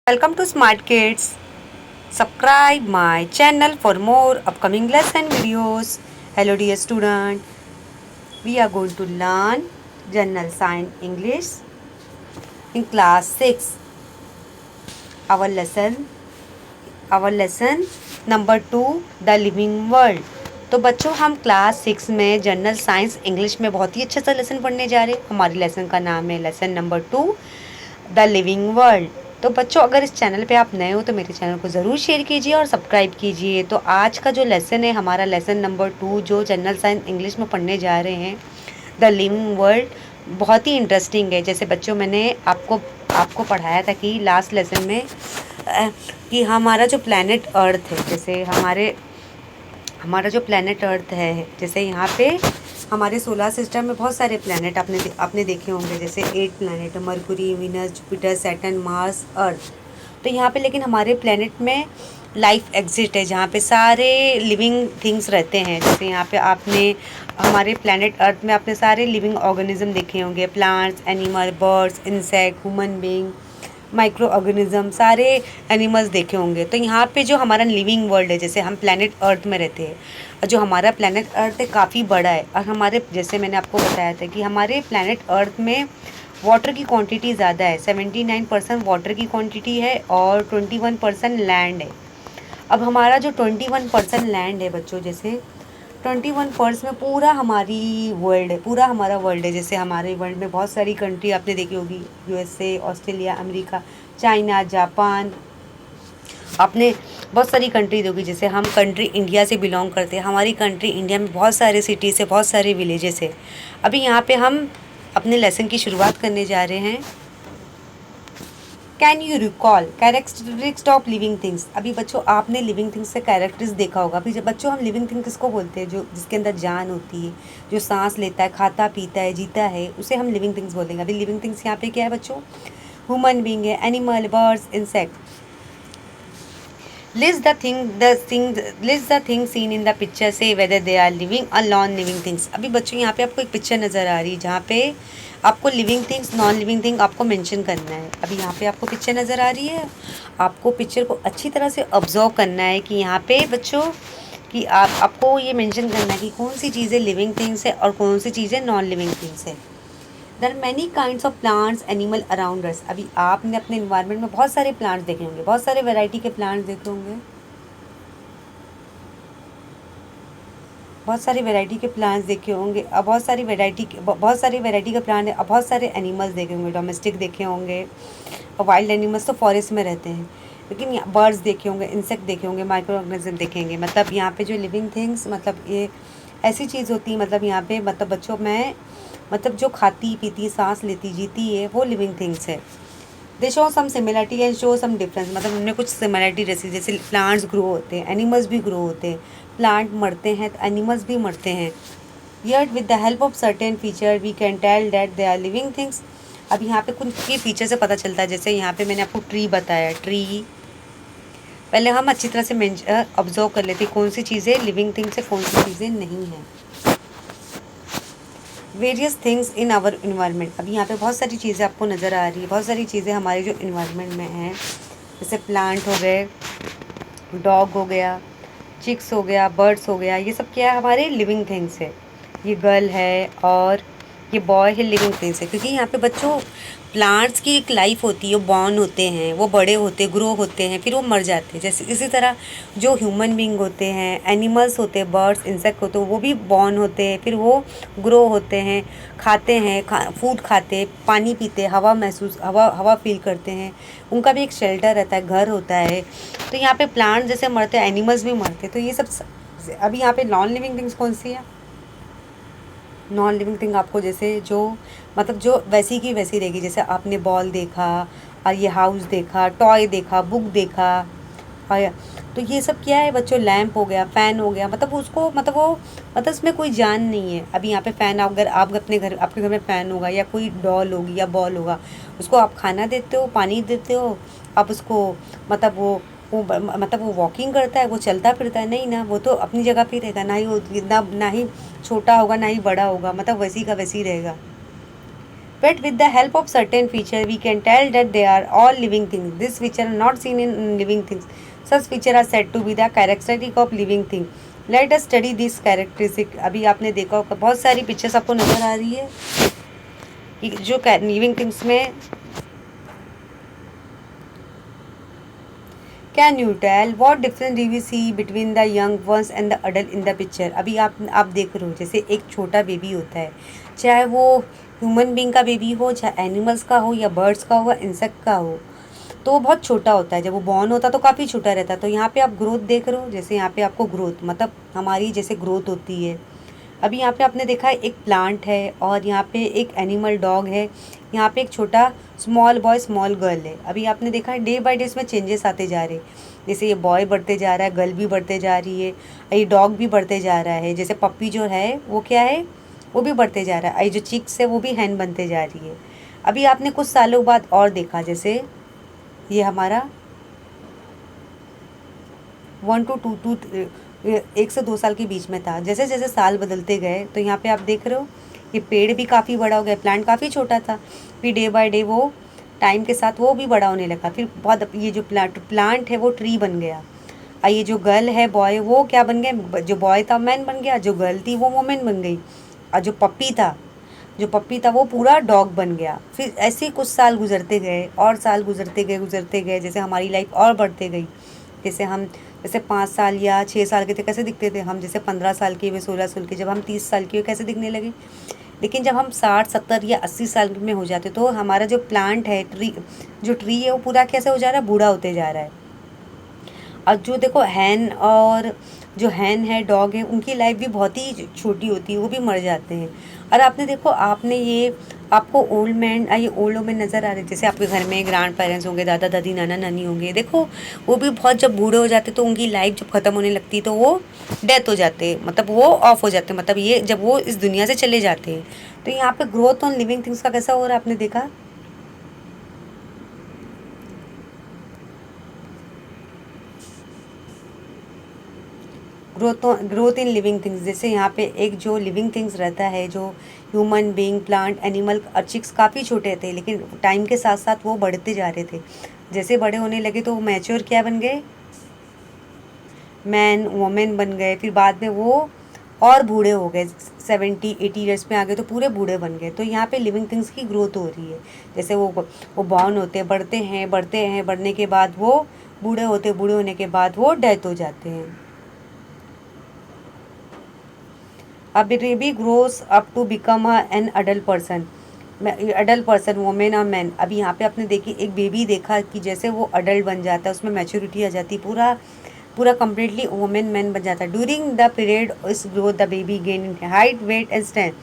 Welcome to Smart Kids. Subscribe my channel for more upcoming lesson videos. Hello dear student. We are going to learn General Science English in class 6. Our lesson number 2 The Living World. तो बच्चों हम class 6 में general science English में बहुत ही अच्छा सा lesson पढ़ने जा रहे हैं। हमारी लेसन का नाम है lesson number 2 the living world. तो बच्चों अगर इस चैनल पे आप नए हो तो मेरे चैनल को ज़रूर शेयर कीजिए और सब्सक्राइब कीजिए। तो आज का जो लेसन है हमारा लेसन नंबर 2 जो जनरल साइंस इंग्लिश में पढ़ने जा रहे हैं द लिविंग वर्ल्ड बहुत ही इंटरेस्टिंग है। जैसे बच्चों मैंने आपको पढ़ाया था कि लास्ट लेसन में कि हमारा जो प्लैनेट अर्थ है, जैसे हमारा जो प्लैनेट अर्थ है, जैसे यहाँ पे हमारे सोलर सिस्टम में बहुत सारे प्लैनेट आपने देखे होंगे। जैसे 8 planet Mercury, Venus, Jupiter, Saturn, Mars, Earth. तो यहाँ पे लेकिन हमारे प्लैनेट में लाइफ एग्जिस्ट है, जहाँ पे सारे लिविंग थिंग्स रहते हैं। जैसे यहाँ पे आपने हमारे प्लैनेट अर्थ में आपने सारे लिविंग ऑर्गेनिज्म देखे होंगे, plants, animal, birds, insect, human being, micro organism, सारे एनिमल्स देखे होंगे। तो यहाँ पे जो हमारा लिविंग वर्ल्ड है, जैसे हम प्लैनेट अर्थ में रहते हैं और जो हमारा प्लैनेट अर्थ है काफ़ी बड़ा है। और हमारे जैसे मैंने आपको बताया था कि हमारे प्लैनेट अर्थ में वाटर की क्वांटिटी ज़्यादा है, 79% वाटर की क्वांटिटी है और 21% लैंड है। अब हमारा जो 21% लैंड है बच्चों, जैसे 21% में पूरा हमारी वर्ल्ड है, पूरा हमारा वर्ल्ड है। जैसे हमारे वर्ल्ड में बहुत सारी कंट्री आपने देखी होगी, USA, Australia, America, China, Japan, आपने बहुत सारी कंट्री देखी। जैसे हम कंट्री इंडिया से बिलोंग करते हैं, हमारी कंट्री इंडिया में बहुत सारे सिटीज़ है, बहुत सारे विलेजेस है। अभी यहाँ पे हम अपने लेसन की शुरुआत करने जा रहे हैं। Can you recall characteristics of living things. अभी बच्चों आपने लिविंग थिंग्स से कैरेक्टरिस्ट देखा होगा। अभी जब बच्चों हम लिविंग थिंग किसको बोलते हैं, जो जिसके अंदर जान होती है, जो सांस लेता है, खाता पीता है, जीता है, उसे हम लिविंग थिंग्स बोलेंगे। अभी लिविंग थिंग्स यहाँ पे क्या है बच्चों, ह्यूमन बीइंग है, animal, birds, insect. List the things seen in the picture, say whether they are living or non living things। अभी बच्चों यहाँ पे आपको एक पिक्चर नज़र आ रही है जहाँ पे आपको living things, non living thing आपको मेंशन करना है। अभी यहाँ पे आपको पिक्चर नज़र आ रही है, आपको पिक्चर को अच्छी तरह से ऑब्जर्व करना है कि यहाँ पे बच्चों कि आपको ये मेंशन करना है कि कौन सी चीज़ें लिविंग थिंग्स है और कौन सी चीज़ें नॉन लिविंग थिंग्स है। There are many kinds of plants animal around us. अभी आपने अपने इन्वायरमेंट में बहुत सारे प्लांट्स देखे होंगे, बहुत सारे वैरायटी के प्लांट्स देखे होंगे, बहुत सारी वैरायटी के प्लांट्स देखे होंगे। अब बहुत सारी वैरायटी का प्लांट है। अब बहुत सारे एनिमल्स देखे होंगे, डोमेस्टिक देखे होंगे और वाइल्ड एनिमल्स तो फॉरेस्ट में रहते हैं। लेकिन यहाँ बर्ड्स देखे होंगे, इंसेक्ट देखे होंगे, माइक्रो ऑर्गेनिज्म देखेंगे। मतलब यहाँ पे जो लिविंग थिंग्स, मतलब ये ऐसी चीज़ होती है, मतलब यहाँ पे मतलब बच्चों में मतलब जो खाती पीती सांस लेती जीती है वो लिविंग थिंग्स है। They show some similarity and show some difference. मतलब उनमें कुछ सिमिलरिटी रहती है, जैसे प्लांट्स ग्रो होते हैं, एनिमल्स भी ग्रो होते हैं, प्लांट मरते हैं तो एनिमल्स भी मरते हैं। Yet with the help of certain feature we can tell that they are living things. अब यहाँ पे कुछ के फीचर से पता चलता है। जैसे यहाँ पे मैंने आपको ट्री बताया, ट्री पहले हम अच्छी तरह से ऑब्जर्व कर लेते हैं कौन सी चीज़ें लिविंग थिंग्स है, कौन सी चीज़ें नहीं हैं। Various things in our environment. अभी यहाँ पे बहुत सारी चीज़ें आपको नज़र आ रही है, बहुत सारी चीज़ें हमारे जो इन्वायरमेंट में हैं। जैसे प्लांट हो गए, डॉग हो गया, चिक्स हो गया, बर्ड्स हो गया, ये सब क्या है, हमारे लिविंग थिंग्स है। ये गर्ल है और ये बॉय है, लिविंग थिंग्स है। क्योंकि यहाँ पे बच्चों प्लांट्स की एक लाइफ होती है, वो बॉर्न होते हैं, वो बड़े होते, ग्रो होते हैं, फिर वो मर जाते हैं। जैसे इसी तरह जो ह्यूमन बीइंग होते हैं, एनिमल्स होते हैं, बर्ड्स, इंसेक्ट होते हैं, वो भी बॉर्न होते हैं, फिर वो ग्रो होते हैं, खाते हैं, फूड खाते हैं, पानी पीते हैं, हवा फील करते हैं, उनका भी एक शेल्टर रहता है, घर होता है। तो यहाँ पे प्लांट जैसे मरते हैं, एनिमल्स भी मरते हैं। तो ये सब अभी यहाँ पे नॉन लिविंग थिंग्स कौन सी है, नॉन लिविंग थिंग आपको जैसे जो मतलब जो वैसी की वैसी रहेगी। जैसे आपने बॉल देखा और ये हाउस देखा, टॉय देखा, बुक देखा, और तो ये सब क्या है बच्चों, लैंप हो गया, फ़ैन हो गया, मतलब उसको मतलब वो मतलब उसमें कोई जान नहीं है। अभी यहाँ पे फ़ैन, अगर आप आपके घर में फ़ैन होगा या कोई डॉल होगी या बॉल होगा, उसको आप खाना देते हो, पानी देते हो, आप उसको मतलब मतलब वो वॉकिंग करता है, वो चलता फिरता है नहीं ना, वो तो अपनी जगह पे ही रहेगा। ना ही छोटा होगा ना ही बड़ा होगा, मतलब वैसी का वैसी रहेगा। But with the help of certain feature, we can tell that they are all living things. This feature are not seen in living things. Such feature are said to be the characteristic of living thing. Let us study this characteristic. अभी आपने देखा होगा बहुत सारी pictures आपको नजर आ रही है कि जो लिविंग थिंग्स में can you tell what difference do we see between the young ones and the adult in the picture. अभी आप देख रहे हो जैसे एक छोटा बेबी होता है, चाहे वो ह्यूमन बींग का बेबी हो, चाहे एनिमल्स का हो या बर्ड्स का हो या इंसेक्ट का हो, तो वो बहुत छोटा होता है। जब वो बॉर्न होता है तो काफ़ी छोटा रहता है। तो यहाँ पे आप ग्रोथ देख रहे हो, जैसे यहाँ पे आपको ग्रोथ मतलब हमारी जैसे ग्रोथ होती है। अभी यहाँ पे आपने देखा है एक प्लांट है और यहाँ पे एक एनिमल डॉग है, यहाँ पे एक छोटा स्मॉल बॉय स्मॉल गर्ल है। अभी आपने देखा है डे बाय डे इसमें चेंजेस आते जा रहे हैं, जैसे ये बॉय बढ़ते जा रहा है, गर्ल भी बढ़ते जा रही है, ये डॉग भी बढ़ते जा रहा है। जैसे पप्पी जो है वो क्या है, वो भी बढ़ते जा रहा है। ये जो चिक्स है वो भी हैन बनते जा रही है। अभी आपने कुछ सालों बाद और देखा, जैसे ये हमारा 1 to 2 1 से 2 साल के बीच में था। जैसे जैसे साल बदलते गए तो यहाँ पे आप देख रहे हो ये पेड़ भी काफ़ी बड़ा हो गया, प्लांट काफ़ी छोटा था, फिर डे बाय डे वो टाइम के साथ वो भी बड़ा होने लगा। फिर बहुत ये जो प्लांट है वो ट्री बन गया। और ये जो गर्ल है बॉय वो क्या बन गए, जो बॉय था मैन बन गया, जो गर्ल थी वो वोमेन बन गई, और जो पप्पी था वो पूरा डॉग बन गया। फिर ऐसे ही कुछ साल गुजरते गए और साल गुजरते गए जैसे हमारी लाइफ और बढ़ते गई। जैसे हम जैसे 5 साल या 6 साल के थे कैसे दिखते थे हम, जैसे 15 साल के हुए, 16 साल के, जब हम 30 साल के हुए कैसे दिखने लगे। लेकिन जब हम 60 70 या 80 साल में हो जाते तो हमारा जो प्लांट है जो ट्री है वो पूरा कैसे हो जा रहा है, बूढ़ा होते जा रहा है। और जो देखो जो हैन है डॉग है उनकी लाइफ भी बहुत ही छोटी होती है, वो भी मर जाते हैं। और आपने देखो आपको ये ओल्ड वुमेन नज़र आ रहे हैं, जैसे आपके घर में ग्रैंड पेरेंट्स होंगे, दादा दादी नाना नानी होंगे, देखो वो भी बहुत जब बूढ़े हो जाते तो उनकी लाइफ जब ख़त्म होने लगती है तो वो डेथ हो जाते हैं, मतलब वो ऑफ हो जाते हैं, मतलब ये जब वो इस दुनिया से चले जाते हैं। तो यहाँ पे ग्रोथ ऑन लिविंग थिंग्स का कैसा हो रहा है आपने देखा। ग्रोथ इन लिविंग थिंग्स, जैसे यहाँ पे एक जो लिविंग थिंग्स रहता है, जो ह्यूमन बीइंग, प्लांट, एनिमल और चिक्स काफ़ी छोटे थे, लेकिन टाइम के साथ साथ वो बढ़ते जा रहे थे। जैसे बड़े होने लगे तो वो मैच्योर क्या बन गए, मैन वोमेन बन गए। फिर बाद में वो और बूढ़े हो गए, 70 80 ईयर्स में आ गए तो पूरे बूढ़े बन गए। तो यहाँ पे लिविंग थिंग्स की ग्रोथ हो रही है। जैसे वो बॉर्न होते हैं, बढ़ते हैं, बढ़ने के बाद वो बूढ़े होने के बाद वो डेथ हो जाते हैं। A baby grows up to become an adult person, women और मैन। अभी यहाँ पे आपने देखी एक बेबी देखा कि जैसे वो अडल्ट बन जाता है, उसमें मैच्योरिटी आ जाती है, पूरा कम्प्लीटली वोमेन मैन बन जाता है। ड्यूरिंग द पीरियड इस growth the baby gain in height weight and strength.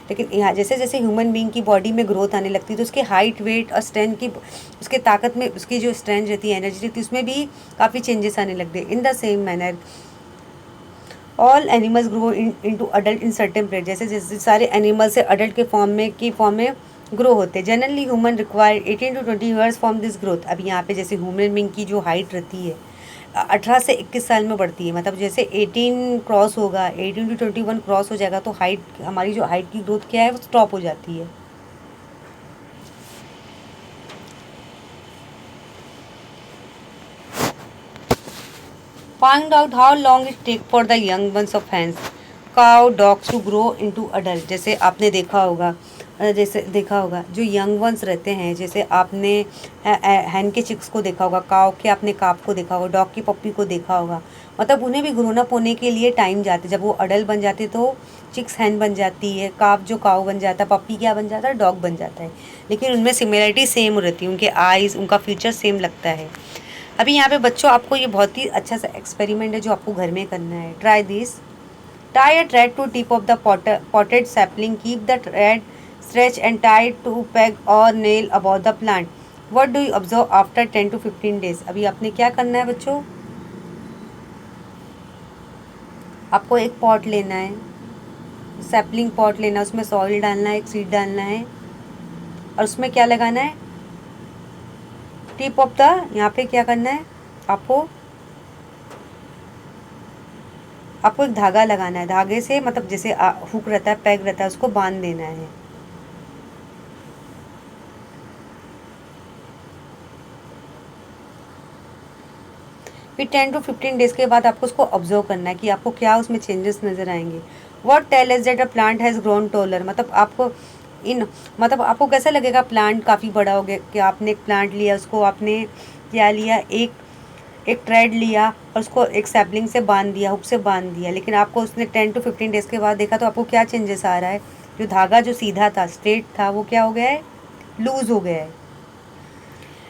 लेकिन यहाँ जैसे जैसे ह्यूमन बीइंग की बॉडी में ग्रोथ आने लगती है तो उसके हाइट वेट और स्ट्रेंथ की, उसके ताकत में, उसकी जो स्ट्रेंथ रहती है, एनर्जी रहती है, उसमें भी काफ़ी चेंजेस आने लगते हैं। In the same manner all animals grow into adult in certain period. जैसे जैसे सारे एनिमल से अडल्ट के फॉर्म में ग्रो होते हैं। Generally human require 18 to 20 years from this growth. अभी यहाँ पे जैसे ह्यूमन बीइंग की जो हाइट रहती है 18 से 21 साल में बढ़ती है, मतलब जैसे 18 क्रॉस होगा, 18 to 21 क्रॉस हो जाएगा तो हमारी जो हाइट की ग्रोथ क्या है वो स्टॉप हो जाती है। Find out how long it take for the young ones of hens, cow, dogs to grow into adult। जैसे आपने देखा होगा जो यंग वंस रहते हैं, जैसे आपने हैन के चिक्स को देखा होगा, काव के आपने काफ को देखा होगा, डॉग की पप्पी को देखा होगा, मतलब उन्हें भी ग्रोन अप होने के लिए टाइम जाते। जब वो अडल्ट बन जाते तो चिक्स हैन बन जाती है, काफ जो काव बन जाता है, पप्पी क्या बन जाता है, डॉग बन जाता है। लेकिन उनमें सिमिलरिटी सेम रहती है, उनके आइज़, उनका फीचर सेम लगता है। अभी यहाँ पे बच्चों आपको ये बहुत ही अच्छा सा एक्सपेरिमेंट है जो आपको घर में करना है। Try this. Tie a thread to tip of the potted sapling, keep the thread stretch and tie to peg और nail about the plant. What do you observe after 10 to 15 days. अभी आपने क्या करना है बच्चों, आपको एक पॉट लेना है, सैपलिंग पॉट लेना है, उसमें सॉइल डालना है, एक सीड डालना है और उसमें क्या लगाना है, टिप ऑफ द, यहाँ पे क्या करना है आपको एक धागा लगाना है, धागे से मतलब जैसे हुक रहता है, पैग रहता है, उसको बांध देना है। फिर 10 to 15 डेज़ के बाद आपको उसको ऑब्जर्व करना है कि आपको क्या उसमें चेंजेस नज़र आएंगे। What tell is that a plant has grown taller, मतलब आपको इन मतलब आपको कैसा लगेगा प्लांट काफ़ी बड़ा हो गया कि आपने एक प्लांट लिया, उसको आपने क्या लिया, एक एक थ्रेड लिया और उसको एक सैपलिंग से बांध दिया, हुक से बांध दिया, लेकिन आपको उसने 10 to 15 डेज़ के बाद देखा तो आपको क्या चेंजेस आ रहा है, जो धागा जो सीधा था स्ट्रेट था वो क्या हो गया है, लूज़ हो गया है।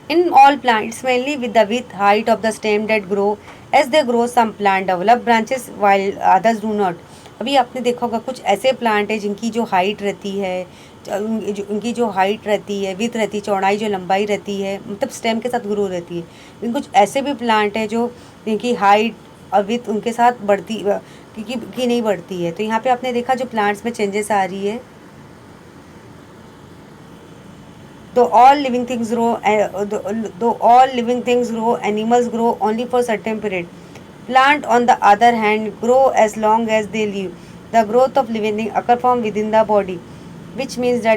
In all plants, mainly with the width height of the stem that grow. As they grow, some plant develop branches while others do not. अभी आपने देखा होगा कुछ ऐसे प्लांट है जिनकी जो हाइट रहती है, उनकी जो हाइट रहती है, विथ रहती है, चौड़ाई जो लंबाई रहती है, मतलब स्टेम के साथ ग्रो रहती है। लेकिन कुछ ऐसे भी प्लांट है जो जिनकी हाइट और विथ उनके साथ बढ़ती की नहीं बढ़ती है। तो यहाँ पे आपने देखा जो प्लांट्स में चेंजेस आ रही है। Though all living things grow, though all living things grow, animals grow only for certain period. Plant, on the other hand, grow as long as they live. The growth of living thing occur from within the body, which means the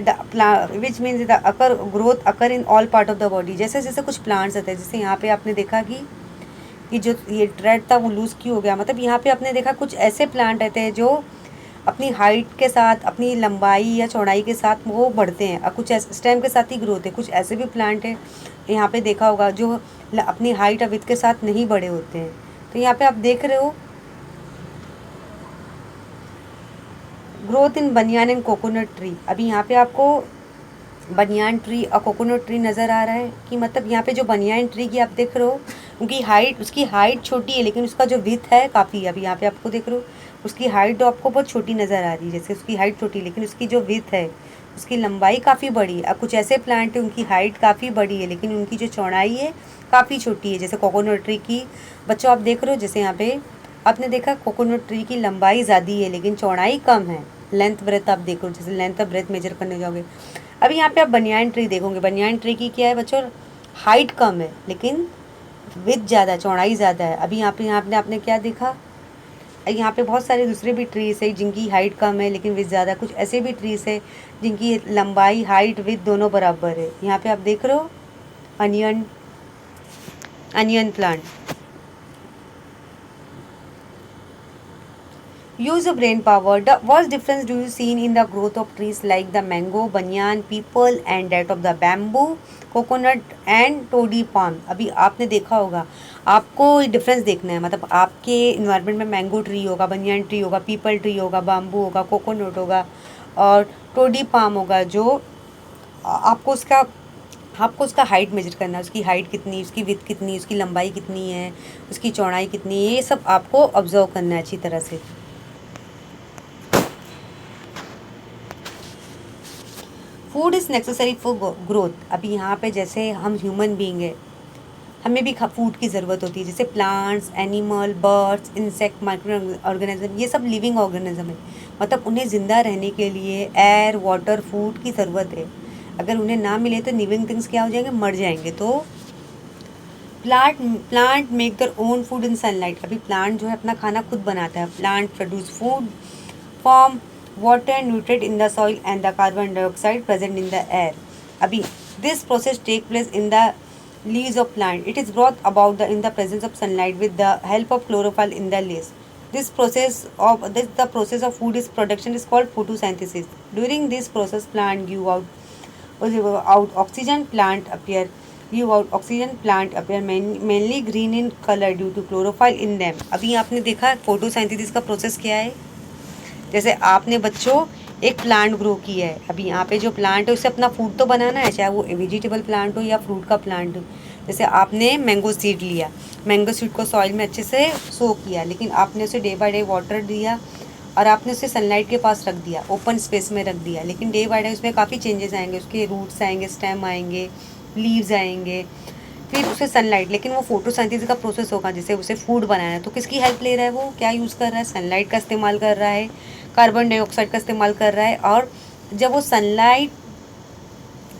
growth occur in all part of the body. जैसे जैसे कुछ plants होते हैं, जैसे यहाँ पे आपने देखा कि जो ये थ्रेड था वो लूज़ क्यों हो गया, मतलब यहाँ पे आपने देखा कुछ ऐसे प्लांट रहते हैं जो अपनी हाइट के साथ, अपनी लंबाई या चौड़ाई के साथ वो बढ़ते हैं, और कुछ स्टेम के साथ ही ग्रो होते हैं। कुछ ऐसे भी प्लांट हैं यहाँ पे देखा होगा जो अपनी हाइट और विड्थ के साथ नहीं बड़े होते हैं। तो यहाँ पे आप देख रहे हो ग्रोथ इन बनियान एंड कोकोनट ट्री। अभी यहाँ पे आपको बनियान ट्री और कोकोनट ट्री नज़र आ रहा है कि मतलब यहाँ पे जो बनियान ट्री की आप देख रहे हो उसकी हाइट छोटी है, लेकिन उसका जो विथ है काफ़ी है। अभी यहाँ पे आपको देख रहे हो उसकी हाइट तो आपको बहुत छोटी नज़र आ रही है, जैसे उसकी हाइट छोटी लेकिन उसकी जो विथ है उसकी लंबाई काफ़ी बड़ी है। अब कुछ ऐसे प्लांट हैं उनकी हाइट काफ़ी बड़ी है लेकिन उनकी जो चौड़ाई है काफ़ी छोटी है, जैसे कोकोनट ट्री की बच्चों आप देख रहे हो। जैसे यहाँ पे आपने देखा कोकोनट ट्री की लंबाई ज़्यादा है लेकिन चौड़ाई कम है, लेंथ ब्रेथ आप देखो, जैसे लेंथ और ब्रेथ मेजर करने जाओगे। अभी यहाँ पे आप बनियान ट्री देखोगे, बनियान ट्री की क्या है बच्चों, हाइट कम है लेकिन विथ ज़्यादा, चौड़ाई ज़्यादा है। अभी यहाँ पे आपने क्या देखा, यहाँ पे बहुत सारे दूसरे भी ट्रीज है जिनकी हाइट कम है लेकिन विथ ज़्यादा। कुछ ऐसे भी ट्रीज है जिनकी लंबाई हाइट विथ दोनों बराबर है। यहाँ पे आप देख रहे हो onion plant. Use of brain power. What difference do you see in the growth of trees like the mango, banyan, peepal and that of the bamboo, coconut and toddy palm? अभी आपने देखा होगा, आपको डिफरेंस देखना है, मतलब आपके environment में मैंगो ट्री होगा, बनियान ट्री होगा, पीपल ट्री होगा, बाम्बू होगा, कोकोनट होगा और टोडी पाम होगा। जो आपको उसका हाइट मेजर करना है, उसकी हाइट कितनी, उसकी विड्थ कितनी, उसकी लंबाई कितनी है, उसकी चौड़ाई कितनी है, ये सब आपको ऑब्जर्व करना है अच्छी तरह से। Food is necessary for growth. अभी यहाँ पे जैसे हम ह्यूमन बीइंग है, हमें भी फूड की ज़रूरत होती है, जैसे plants, animal, birds, insect, micro organism, ये सब लिविंग ऑर्गेनिज्म है, मतलब उन्हें ज़िंदा रहने के लिए एयर, वाटर, फूड की ज़रूरत है। अगर उन्हें ना मिले तो लिविंग थिंग्स क्या हो जाएंगे, मर जाएंगे। तो plant make their own food in sunlight. अभी प्लांट जो है अपना खाना खुद बनाता है। Plant produce food from water and nutrient in the soil and the carbon dioxide present in the air. Abhi this process take place in the leaves of plant. It is brought about in the presence of sunlight with the help of chlorophyll in the leaves. The process of food is production is called photosynthesis. During this process plant give out oxygen. Plant appear mainly green in color due to chlorophyll in them. अभी आपने देखा photosynthesis का process क्या है। जैसे आपने बच्चों एक प्लांट ग्रो किया है, अभी यहाँ पे जो प्लांट है उससे अपना फूड तो बनाना है, चाहे वो वेजिटेबल प्लांट हो या फ्रूट का प्लांट हो। जैसे आपने मैंगो सीड लिया, मैंगो सीड को सॉइल में अच्छे से सो किया, लेकिन आपने उसे डे बाय डे वाटर दिया और आपने उसे सनलाइट के पास रख दिया, ओपन स्पेस में रख दिया। लेकिन डे बाय डे उसमें काफ़ी चेंजेस आएंगे, उसके रूट्स आएंगे, स्टेम आएंगे, लीव्स आएंगे, फिर उसे सनलाइट, लेकिन वो फोटोसिंथेसिस का प्रोसेस होगा, जैसे उसे फूड बनाना है तो किसकी हेल्प ले रहा है, वो क्या यूज़ कर रहा है, सनलाइट का इस्तेमाल कर रहा है, कार्बन डाइऑक्साइड का इस्तेमाल कर रहा है। और जब वो sunlight,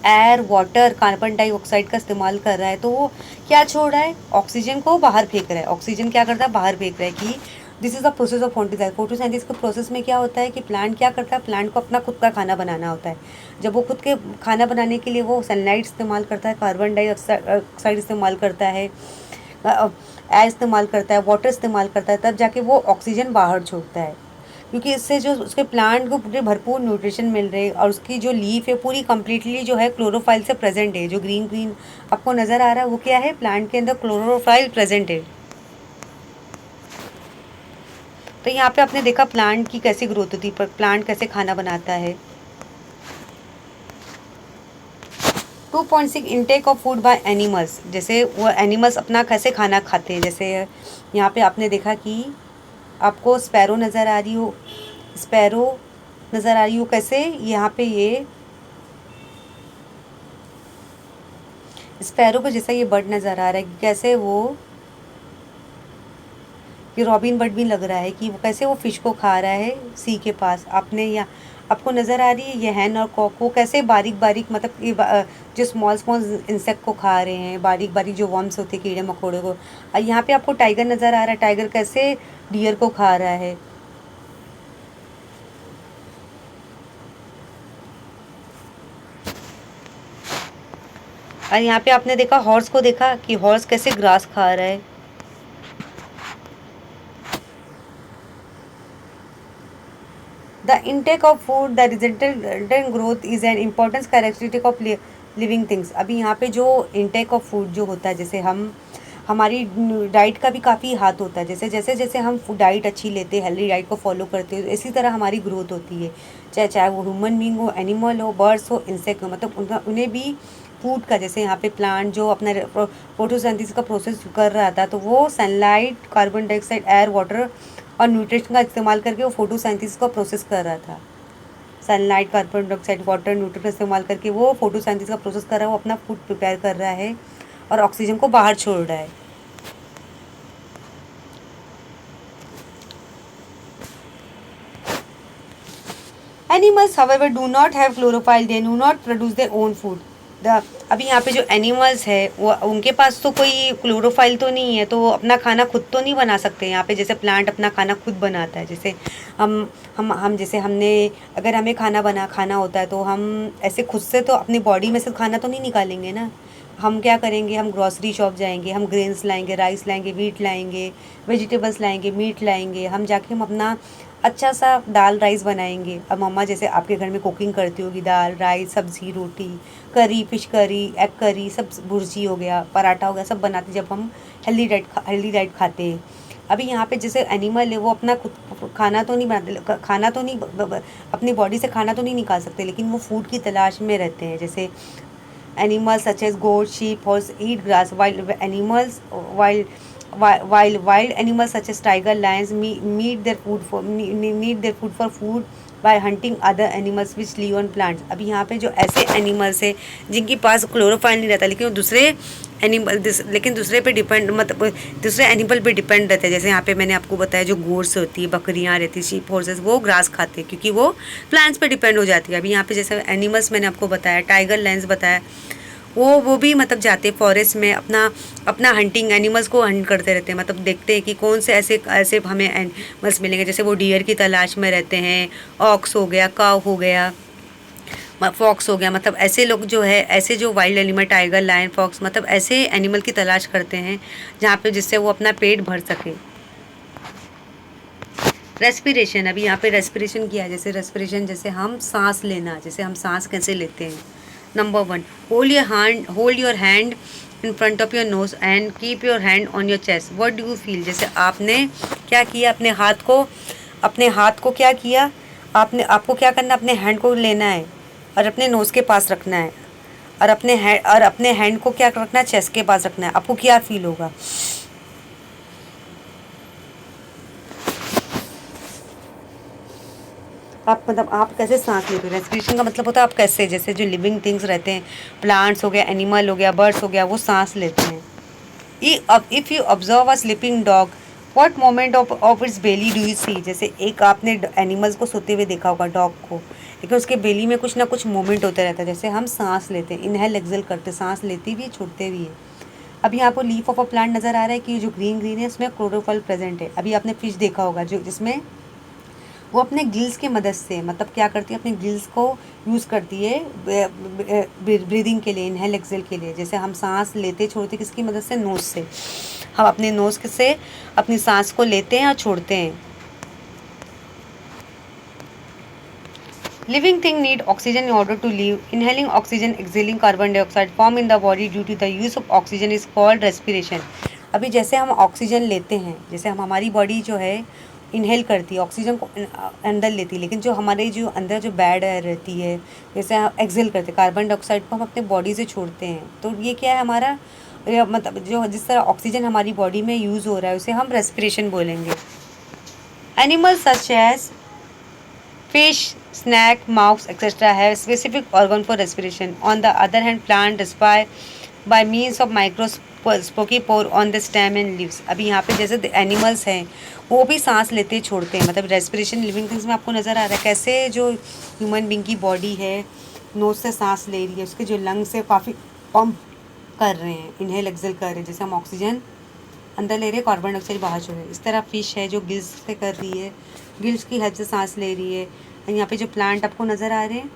air, water, carbon dioxide का इस्तेमाल कर रहा है तो वो क्या छोड़ रहा है, ऑक्सीजन को बाहर फेंक रहा है। ऑक्सीजन क्या करता है, बाहर फेंक रहा है। कि this is the process of photosynthesis के प्रोसेस में क्या होता है कि प्लांट क्या करता है, प्लांट को अपना खुद का खाना बनाना होता है। जब वो खुद के खाना बनाने के लिए वो सनलाइट इस्तेमाल करता है, कार्बन डाइऑक्साइड इस्तेमाल करता है, एयर इस्तेमाल करता है, वाटर इस्तेमाल करता है, तब जाके वो ऑक्सीजन बाहर छोड़ता है, क्योंकि इससे जो उसके प्लांट को पूरे भरपूर न्यूट्रिशन मिल रहे हैं और उसकी जो लीफ है पूरी कम्प्लीटली जो है क्लोरोफाइल से प्रेजेंट है। जो ग्रीन ग्रीन आपको नज़र आ रहा है वो क्या है, प्लांट के अंदर क्लोरोफाइल प्रेजेंट है। तो यहाँ पे आपने देखा प्लांट की कैसी ग्रोथ होती है, प्लांट कैसे खाना बनाता है। 2.6 intake of food by animals, जैसे वो एनिमल्स अपना कैसे खाना खाते हैं। जैसे यहाँ पे आपने देखा कि आपको स्पैरो नज़र आ रही हो, स्पैरो नज़र आ रही हो कैसे, यहाँ पे ये स्पैरो को जैसा ये बर्ड नज़र आ रहा है कि कैसे वो, ये रॉबिन बर्ड भी लग रहा है कि वो कैसे वो फिश को खा रहा है सी के पास। आपने या आपको नज़र आ रही है ये हैन और कॉक को कैसे बारीक बारीक, मतलब ये जो स्मॉल स्मॉल इंसेक्ट को खा रहे हैं, बारीक बारीक जो वर्म्स होते हैं कीड़े मकोड़े को। और यहाँ पे आपको टाइगर नज़र आ रहा है, टाइगर कैसे डियर को खा रहा है। और यहाँ पे आपने देखा हॉर्स को, देखा कि हॉर्स कैसे ग्रास खा रहा है। The intake of food, the resultant growth is an important characteristic of living things। अभी यहाँ पे जो intake of food जो होता है, जैसे हम हमारी डाइट का भी काफ़ी हाथ होता है। जैसे जैसे जैसे हम डाइट अच्छी लेते हैं, हेल्दी डाइट को फॉलो करते हैं, इसी तरह हमारी ग्रोथ होती है। चाहे चाहे वो ह्यूमन बींग हो, एनिमल हो, बर्ड्स हो, इंसेक्ट हो, मतलब उनका उन्हें भी फूड का, जैसे यहाँ पे प्लांट जो अपना फोटोसिंथेसिस का प्रोसेस कर रहा था, तो वो sunlight, carbon dioxide, air, water और न्यूट्रिशन का इस्तेमाल करके वो फोटोसिंथेसिस का प्रोसेस कर रहा था। Sunlight, carbon dioxide, water, nutrition का इस्तेमाल करके वो फोटोसिंथेसिस का प्रोसेस कर रहा है, वो अपना फूड प्रिपेयर कर रहा है और ऑक्सीजन को बाहर छोड़ रहा है। Animals however do not have chlorophyll, they do not produce their own food। अभी यहाँ पे जो एनिमल्स है वो, उनके पास तो कोई क्लोरोफाइल तो नहीं है, तो वो अपना खाना खुद तो नहीं बना सकते। यहाँ पे जैसे प्लांट अपना खाना खुद बनाता है, जैसे हम जैसे हमने, अगर हमें खाना होता है तो हम ऐसे खुद से तो अपनी बॉडी में से खाना तो नहीं निकालेंगे ना। हम क्या करेंगे, हम ग्रॉसरी शॉप जाएंगे, हम ग्रेन्स लाएंगे, राइस लाएंगे, वीट लाएंगे, वेजिटेबल्स लाएंगे, मीट लाएंगे, हम जाके हम अपना अच्छा सा दाल राइस बनाएंगे। अब मम्मा जैसे आपके घर में कुकिंग करती होगी, दाल राइस, सब्ज़ी, रोटी, करी, फिश करी, एग करी, सब भुर्जी हो गया, पराठा हो गया, सब बनाते जब हम हेल्दी डाइट खाते हैं। अभी यहाँ पे जैसे एनिमल है वो अपना खुद खाना तो नहीं बनाते, खाना तो नहीं अपनी बॉडी से खाना तो नहीं निकाल सकते, लेकिन वो फूड की तलाश में रहते हैं। जैसे animals such as goat, sheep, horse eat grass, while wild animals such as tiger, lions need their food for food by hunting other animals which live on plants। अभी यहाँ पे जो ऐसे एनिमल्स है जिनके पास क्लोरोफाइल नहीं रहता, लेकिन वो दूसरे पे डिपेंड, मतलब दूसरे एनिमल पे डिपेंड रहते हैं। जैसे यहाँ पे मैंने आपको बताया जो गोट्स होती है, बकरियाँ रहती है, शीप, हॉर्सेस, वो ग्रास खाते हैं क्योंकि वो प्लांट्स पे डिपेंड हो जाती है। अभी यहाँ पे जैसे एनिमल्स मैंने आपको बताया, टाइगर, लायंस बताया, वो भी मतलब जाते फॉरेस्ट में अपना हंटिंग, एनिमल्स को हंट करते रहते हैं, मतलब देखते हैं कि कौन से ऐसे हमें एनिमल्स मिलेंगे। जैसे वो डियर की तलाश में रहते हैं, ऑक्स हो गया, काव हो गया, फॉक्स हो गया, मतलब ऐसे लोग जो है, ऐसे जो wild animal, tiger, lion, fox, मतलब ऐसे एनिमल की तलाश करते हैं जहाँ पे जिससे वो अपना पेट भर सके। रेस्पिरेशन, अभी यहाँ पे रेस्पिरेशन किया है। जैसे रेस्पिरेशन, जैसे हम सांस लेना, जैसे हम सांस कैसे लेते हैं। Number 1, hold your hand in front of your nose and keep your hand on your chest. What do you feel, जैसे आपने क्या किया, अपने हाथ को क्या किया, आपको क्या करना, अपने हैंड को लेना है और अपने नोज़ के पास रखना है, और अपने हैंड को क्या रखना है, चेस्ट के पास रखना है। आपको क्या फील होगा। आप कैसे सांस लेते हो। रेस्पिरेशन का मतलब होता है आप कैसे, जैसे जो लिविंग थिंग्स रहते हैं, प्लांट्स हो गया, एनिमल हो गया, बर्ड्स हो गया, वो सांस लेते हैं। If you observe a sleeping dog, what moment of its belly do you see. जैसे एक आपने एनिमल्स को सोते हुए देखा होगा, डॉग को, लेकिन उसके बेली में कुछ ना कुछ मोमेंट होता रहता है। जैसे हम सांस लेते हैं, इनहेल एक्सेल करते, सांस लेती भी है, छोड़ते भी है। अभी यहाँ पर लीफ ऑफ अ प्लांट नज़र आ रहा है कि जो ग्रीन है उसमें क्लोरोफिल प्रेजेंट है। अभी आपने फिश देखा होगा जो जिसमें वो अपने गिल्स की मदद से, मतलब क्या करती है, अपने गिल्स को यूज़ करती है ब्रीदिंग के लिए, इनहेल एक्सेल के लिए। जैसे हम सांस लेते छोड़ते किसकी मदद से, नोज से। हम अपने नोज़ से अपनी सांस को लेते हैं और छोड़ते हैं। Living things need oxygen in order to live. Inhaling oxygen, exhaling carbon dioxide form in the body due to the use of oxygen is called respiration. अभी जैसे हम ऑक्सीजन लेते हैं, जैसे हम हमारी बॉडी जो है इनहेल करती है, ऑक्सीजन को अंदर लेती है, लेकिन जो हमारे जो अंदर जो बैड एयर रहती है, जैसे हम एक्सेल करते हैं, कार्बन डाइऑक्साइड को हम अपने बॉडी से छोड़ते हैं, तो ये क्या है हमारा मतलब जो जिस तरह ऑक्सीजन हमारी बॉडी में यूज़ हो रहा है उसे हम रेस्पिरेशन बोलेंगे। Animals such as fish, snake, mouse, etc. have specific organ for respiration. On the other hand, plants respire by means of microscopic pore on the stem and leaves. अभी यहाँ पे जैसे एनिमल्स हैं वो भी सांस लेते छोड़ते हैं, मतलब रेस्पिरेशन लिविंग थिंग्स में आपको नज़र आ रहा है कैसे जो ह्यूमन बींग की बॉडी है नोज से सांस ले रही है, उसके जो लंग्स है काफ़ी पंप कर रहे हैं, इनहेल एक्सेल कर रहे हैं, जैसे हम ऑक्सीजन अंदर ले रहे हैं, कार्बन डाइऑक्साइड बाहर छोड़ रहे हैं। इस तरह फिश है जो गिल्स से कर रही है, गिल्स की हेल्प से सांस ले रही है। यहाँ पे जो प्लांट आपको नज़र आ रहे हैं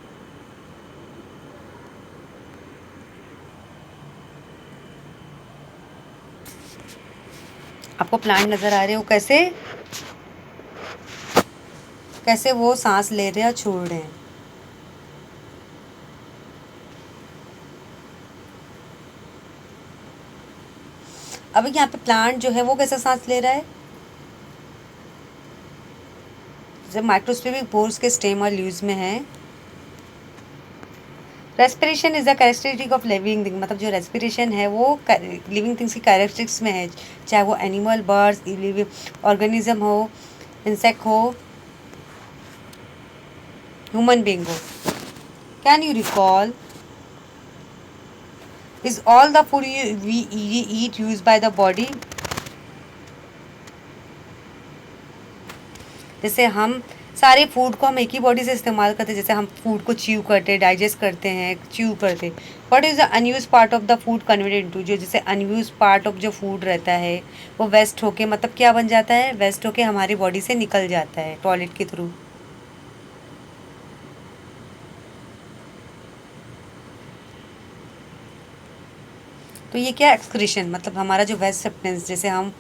आपको प्लांट नज़र आ रहे हो कैसे कैसे वो सांस ले रहे हैं और छोड़ रहे हैं। अब यहाँ पे प्लांट जो है वो कैसे सांस ले रहा है, जब माइक्रोस्कोपिक पोर्स के स्टेम और लीव्स में है। Respiration is the characteristic of living thing, मतलब जो रेस्पिरेशन है वो लिविंग थिंग्स की कैरेक्टरिस्टिक्स में है, चाहे वो एनिमल, बर्ड्स, लिविंग ऑर्गेनिज्म हो, इंसेक्ट हो, ह्यूमन बीइंग हो। Can you recall is all the food we eat use by the body. जैसे हम सारे फूड को हम एक ही बॉडी से इस्तेमाल करते हैं, जैसे हम फूड को च्यू करते हैं, डाइजेस्ट करते हैं, च्यू करते हैं। What is the unused part of the food converted into, जो जैसे अनयूज पार्ट ऑफ जो फूड रहता है वो वेस्ट होके मतलब क्या बन जाता है, वेस्ट होके हमारी बॉडी से निकल जाता है टॉयलेट के थ्रू। तो ये क्या एक्सक्रीशन, मतलब हमारा जो वेस्ट सब्सटेंस, जैसे हम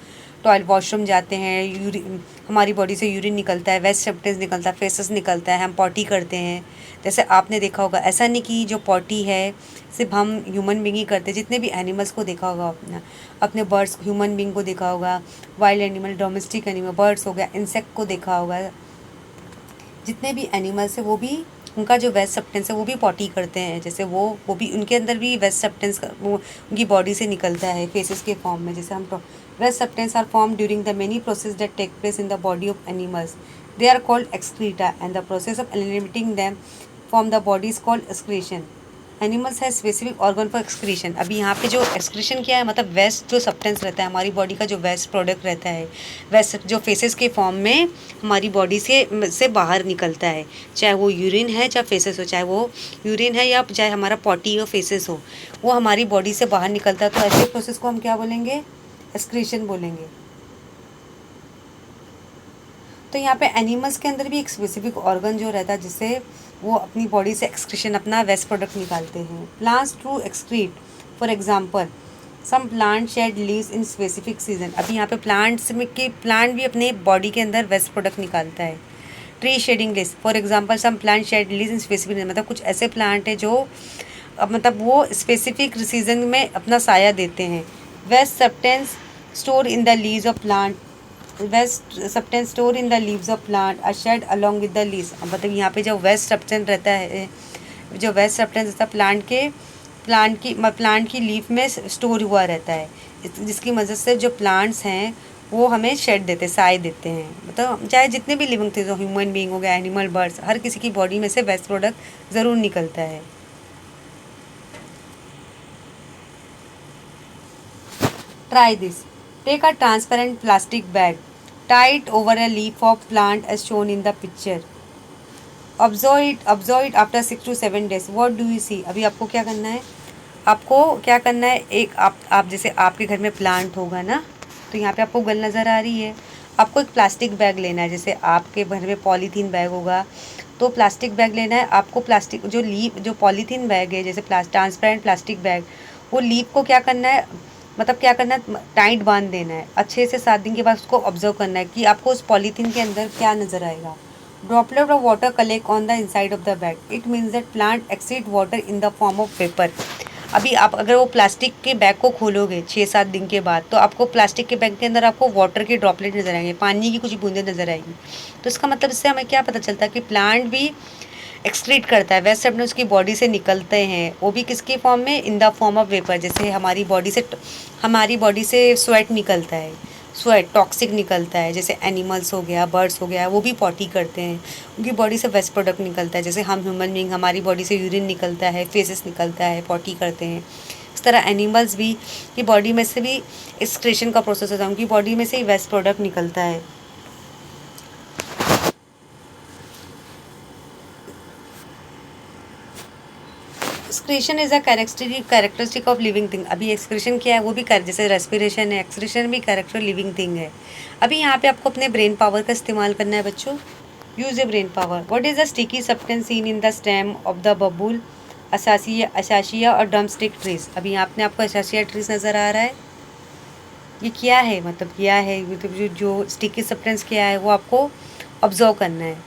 टॉयलेट वॉशरूम जाते हैं, हमारी बॉडी से यूरिन निकलता है, वेस्ट सब्सटेंस निकलता है, फेसेस निकलता है, हम पॉटी करते हैं। जैसे आपने देखा होगा, ऐसा नहीं कि जो पॉटी है सिर्फ हम ह्यूमन बींग ही करते हैं, जितने भी एनिमल्स को देखा होगा अपने बर्ड्स, ह्यूमन बींग को देखा होगा, wild animal, domestic animal, birds हो गया, इंसेक्ट को देखा होगा, जितने भी एनिमल्स है वो भी उनका जो वेस्ट सब्सटेंस है वो भी पॉटी करते हैं, जैसे वो भी उनके अंदर भी वेस्ट सब्सटेंस वो उनकी बॉडी से निकलता है फेसेस के फॉर्म में। जैसे हम waste substance are form during the many process that take place in the body of animals, they are called excreta and the process of eliminating them from the body is called excretion. Animals है specific organ for excretion. अभी यहाँ पे जो excretion क्या है, मतलब waste जो substance रहता है हमारी बॉडी का, जो वेस्ट प्रोडक्ट रहता है, वेस्ट जो फेसेस के फॉर्म में हमारी बॉडी से बाहर निकलता है, चाहे वो यूरिन है चाहे फेसेस हो, चाहे वो यूरिन है या चाहे हमारा पॉटी हो फेसेस हो, वो हमारी बॉडी से बाहर निकलता है। तो ऐसे प्रोसेस को हम क्या बोलेंगे, एक्सक्रीशन बोलेंगे। तो यहाँ पे एनिमल्स के अंदर भी एक स्पेसिफिक ऑर्गन जो रहता है जिससे वो अपनी बॉडी से एक्सक्रीशन अपना वेस्ट प्रोडक्ट निकालते हैं। Plants to excrete, for example some plant shed leaves in specific season. अभी यहाँ पे प्लांट भी अपने बॉडी के अंदर वेस्ट प्रोडक्ट निकालता है। Tree shedding leaves, for example some plant shed leaves in specific, मतलब कुछ ऐसे प्लांट है जो मतलब वो स्पेसिफिक सीजन में अपना साया देते हैं। Waste substance store in the leaves of plant, waste substance store in the leaves of plant are shed along with the leaves. मतलब यहाँ पे जो वेस्ट सब्सटेंस रहता है, जो वेस्ट सब्सटेंस रहता है प्लांट की लीफ में स्टोर हुआ रहता है, जिसकी मदद से जो प्लांट्स हैं वो हमें शेड देते हैं, साए देते हैं। मतलब चाहे जितने भी लिविंग थिंग्स हो, ह्यूमन बीइंग हो गया, एनिमल, बर्ड्स, हर किसी की बॉडी में से वेस्ट प्रोडक्ट ज़रूर निकलता है। Try this, take a transparent plastic bag, tie it over a leaf of plant as shown in the picture, observe it after 6 to 7 days, what do you see। अभी आपको क्या करना है, एक आप जैसे आपके घर में प्लांट होगा ना, तो यहाँ पे आपको गल नज़र आ रही है, आपको एक प्लास्टिक बैग लेना है। जैसे आपके घर में पॉलीथीन बैग होगा तो प्लास्टिक बैग लेना है आपको। प्लास्टिक जो पॉलीथीन बैग है, जैसे ट्रांसपेरेंट प्लास्टिक बैग, वो लीफ को क्या करना है, मतलब क्या करना है, टाइट बांध देना है। अच्छे से 7 दिन के बाद उसको ऑब्जर्व करना है कि आपको उस पॉलीथीन के अंदर क्या नज़र आएगा। Droplet of water collect on the inside of the bag, it means that plant exceed water in the form of paper. अभी आप अगर वो प्लास्टिक के बैग को खोलोगे 6-7 दिन के बाद, तो आपको प्लास्टिक के बैग के अंदर आपको वाटर के ड्रॉपलेट नजर आएंगे, पानी की कुछ बूंदें नजर आएंगी। तो इसका मतलब इससे हमें क्या पता चलता है कि प्लांट भी एक्सक्रीट करता है, वेस्ट सब्सटेंस उसकी बॉडी से निकलते हैं, वो भी किसके फॉर्म में, in the form of vapour. जैसे हमारी बॉडी से स्वेट निकलता है, स्वेट टॉक्सिक निकलता है, जैसे एनिमल्स हो गया, बर्ड्स हो गया, वो भी पॉटी करते हैं, उनकी बॉडी से वेस्ट प्रोडक्ट निकलता है। जैसे हम ह्यूमन बींग, हमारी बॉडी से यूरिन निकलता है, फेसेस निकलता है, पॉटी करते हैं। इस तरह एनिमल्स भी की बॉडी में से भी एक्सक्रीशन का प्रोसेस होता है, उनकी बॉडी में से ही वेस्ट प्रोडक्ट निकलता है। Excretion is a characteristic of living thing. अभी एक्सक्रीशन क्या है, वो भी जैसे रेस्पिरेशन है, एक्सक्रीशन भी कैरेक्टर लिविंग थिंग है। अभी यहाँ पे आपको अपने ब्रेन पावर का इस्तेमाल करना है बच्चों। Use A brain power. What is the sticky substance seen in the stem of the बबूल, असाशिया और ड्रमस्टिक ट्रीज। अभी आपको असाशिया ट्रीज नज़र आ रहा है, ये क्या है, मतलब क्या है, मतलब जो स्टिकी सब्सटेंस क्या है वो आपको ऑब्जर्व करना है।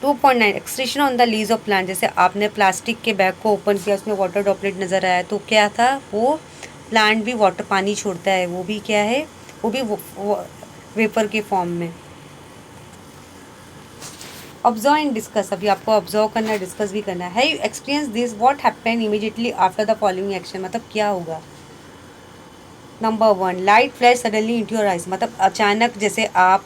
2.9 excretion on the lease of plant. जैसे आपने प्लास्टिक के बैग को ओपन किया, उसमें वाटर ड्रॉपलेट नज़र आया, तो क्या था, वो प्लांट भी वाटर पानी छोड़ता है, वो भी क्या है, वो भी वेपर के फॉर्म में। Observe and discuss. अभी आपको ऑब्जर्व करना है, डिस्कस भी करना है। You experience this, what happen immediately after the following action. मतलब क्या होगा। Number 1, light flash suddenly into your eyes. मतलब अचानक, जैसे आप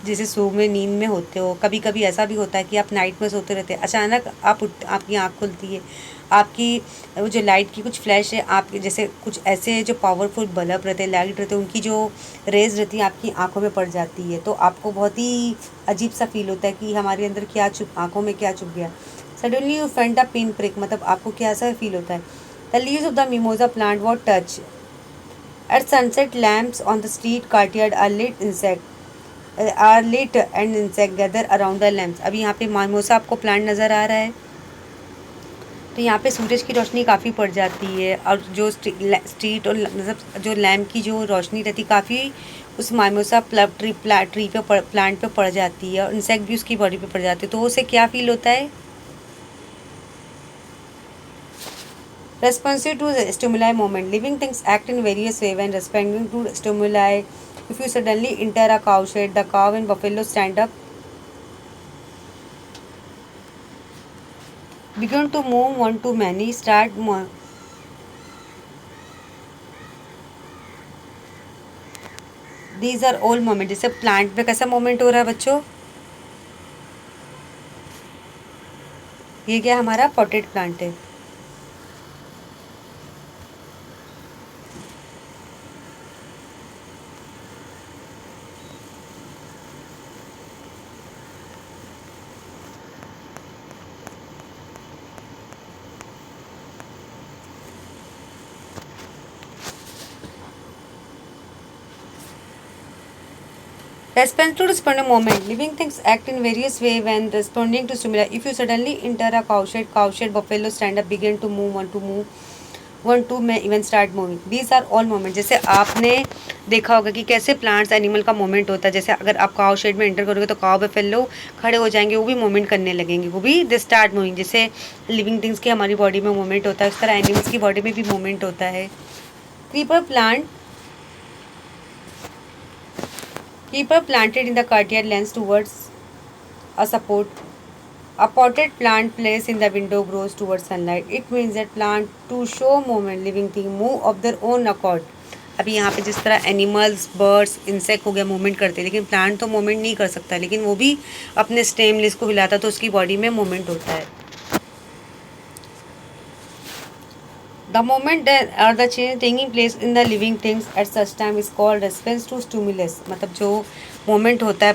जैसे सो में नींद में होते हो, कभी कभी ऐसा भी होता है कि आप नाइट में सोते रहते हैं, अचानक आपकी आँख खुलती है, आपकी वो जो लाइट की कुछ फ्लैश है, आपके जैसे कुछ ऐसे जो पावरफुल बल्ब रहते हैं, लाइट रहते हैं, उनकी जो रेज रहती है आपकी आँखों में पड़ जाती है, तो आपको बहुत ही अजीब सा फील होता है कि हमारे अंदर आँखों में क्या चुभ गया। Suddenly you faint the pin prick. मतलब आपको क्या सा फील होता है। The leaves of the mimosa plant what touch at sunset, lamps on the street courtyard are lit and insect gather around the lamps। अभी यहाँ पे मामोसा आपको प्लांट नज़र आ रहा है, तो यहाँ पे सूरज की रोशनी काफ़ी पड़ जाती है, और जो स्ट्रीट और मतलब जो लैम्प की जो रोशनी रहती काफ़ी उस मामोसा ट्री पे प्लांट पे पड़ जाती है, और इंसेक्ट भी उसकी बॉडी पे पड़ जाते हैं, तो उसे क्या फील होता है। Responsive to the stimuli moment. Living things act in various ways when responding to stimuli. If you suddenly enter a cow shed, the cow and buffalo stand up, begin to move one to many, These are all moments. जैसे plant पे कैसा moment हो रहा है बच्चों, ये क्या हमारा पॉटेड प्लांट है। Response to responding moment. Living things act in various ways when responding to stimuli. If you suddenly enter a cowshed, buffalo stand up, begin to move, one to may even start moving. These are all moments. जैसे आपने देखा होगा कि कैसे plants animal का moment होता है। जैसे अगर आप काउ शेड में एंटर करोगे तो काउ बफेलो खड़े हो जाएंगे, वो भी मोमेंट करने लगेंगे, वो भी दे स्टार्ट मूविंग। जैसे लिविंग थिंग्स की हमारी बॉडी में मोमेंट होता है, उस तरह एनिमल्स की बॉडी में भी मोमेंट होता है। Keeper planted in the courtyard lends towards a support. A potted plant placed in the window grows towards sunlight. It means that plant to show movement, living thing move of their own accord. अभी यहाँ पे जिस तरह animals, birds, insect हो गया movement करते हैं, लेकिन प्लांट तो मूवमेंट नहीं कर सकता, लेकिन वो भी अपने स्टेम लीव्स को हिलाता है, तो उसकी बॉडी में मूवमेंट होता है। The moment there are the change taking place in the living things at such time is called response to stimulus। मतलब जो मोमेंट होता है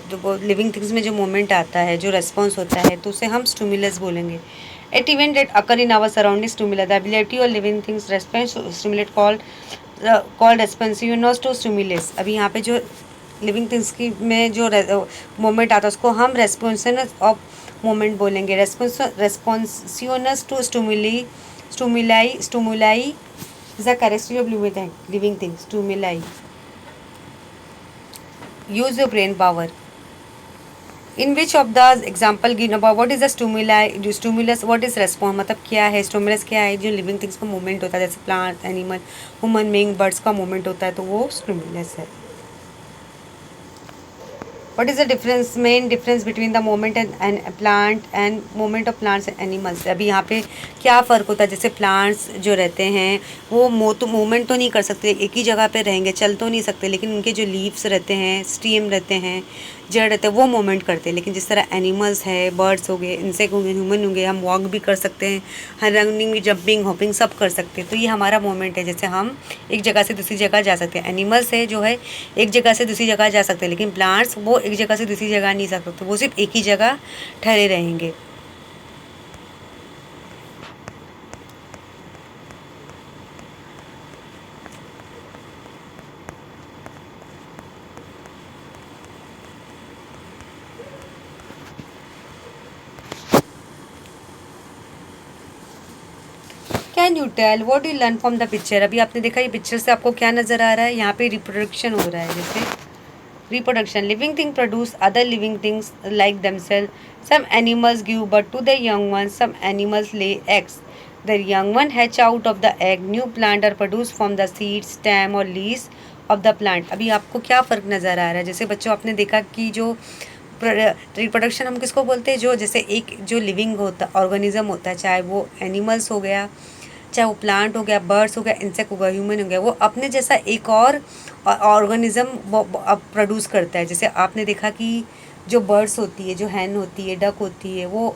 जो लिविंग थिंग्स में जो मोमेंट आता है, जो रेस्पॉन्स होता है, तो उसे हम स्टिमुलस बोलेंगे। At event that occur in our surrounding stimulus the ability of living things response to stimulate called responsiveness to stimulus. अभी यहाँ पे जो लिविंग थिंग्स की में जो मोमेंट आता है उसको हम रेस्पॉन्सिवनेस ऑफ मोमेंट बोलेंगे। Responsiveness to stimuli the characteristic of living things, stimuli, use your brain power. In which of the example given about what is the stimuli, जो स्टिमुलस व्हाट इज रेस्पॉन्स, मतलब क्या है stimulus, क्या है जो living things का movement होता है, जैसे plant, animal, human being, birds का मूवमेंट होता है, तो वो स्टिमुलस है। What is the difference, main difference between the movement and plant and movement of plants and animals? अभी यहाँ पे क्या फ़र्क होता है, जैसे प्लांट्स जो रहते हैं वो मूवमेंट तो नहीं कर सकते, एक ही जगह पे रहेंगे, चल तो नहीं सकते, लेकिन उनके जो लीव्स रहते हैं, स्टीम रहते हैं, जड़ रहते हैं, वो मूवमेंट करते हैं। लेकिन जिस तरह एनिमल्स है, बर्ड्स हो गए, इंसेक्ट हो गए, ह्यूमन होंगे, हम वॉक भी कर सकते हैं, हर रनिंग, जंपिंग, हॉपिंग सब कर सकते हैं। तो ये हमारा मूवमेंट है, जैसे हम एक जगह से दूसरी जगह जा सकते हैं। एनिमल्स है जो है एक जगह से दूसरी जगह जा सकते हैं, लेकिन प्लांट्स वो एक जगह से दूसरी जगह नहीं जा सकते, वो सिर्फ एक ही जगह ठहरे रहेंगे। Can you tell what you learn from the picture? अभी आपने देखा ये पिक्चर से आपको क्या नज़र आ रहा है, यहाँ पे रिप्रोडक्शन हो रहा है। जैसे reproduction, living thing produce other living things like themselves. Some animals give birth to their young ones, some animals lay eggs. The young one hatch out of the egg, new plant are produced from the seed, stem or leaves of the plant. अभी आपको क्या फ़र्क नज़र आ रहा है? जैसे बच्चों आपने देखा कि जो रिप्रोडक्शन हम किसको बोलते हैं, जो जैसे एक जो लिविंग होता ऑर्गेनिज्म होता है, चाहे वो एनिमल्स हो गया, चाहे वो प्लांट हो गया, बर्ड्स हो गया, इंसेक्ट हो गया, ह्यूमन हो गया, वो अपने जैसा एक और ऑर्गेनिज्म प्रोड्यूस करता है। जैसे आपने देखा कि जो बर्ड्स होती है, जो हैन होती है, डक होती है, वो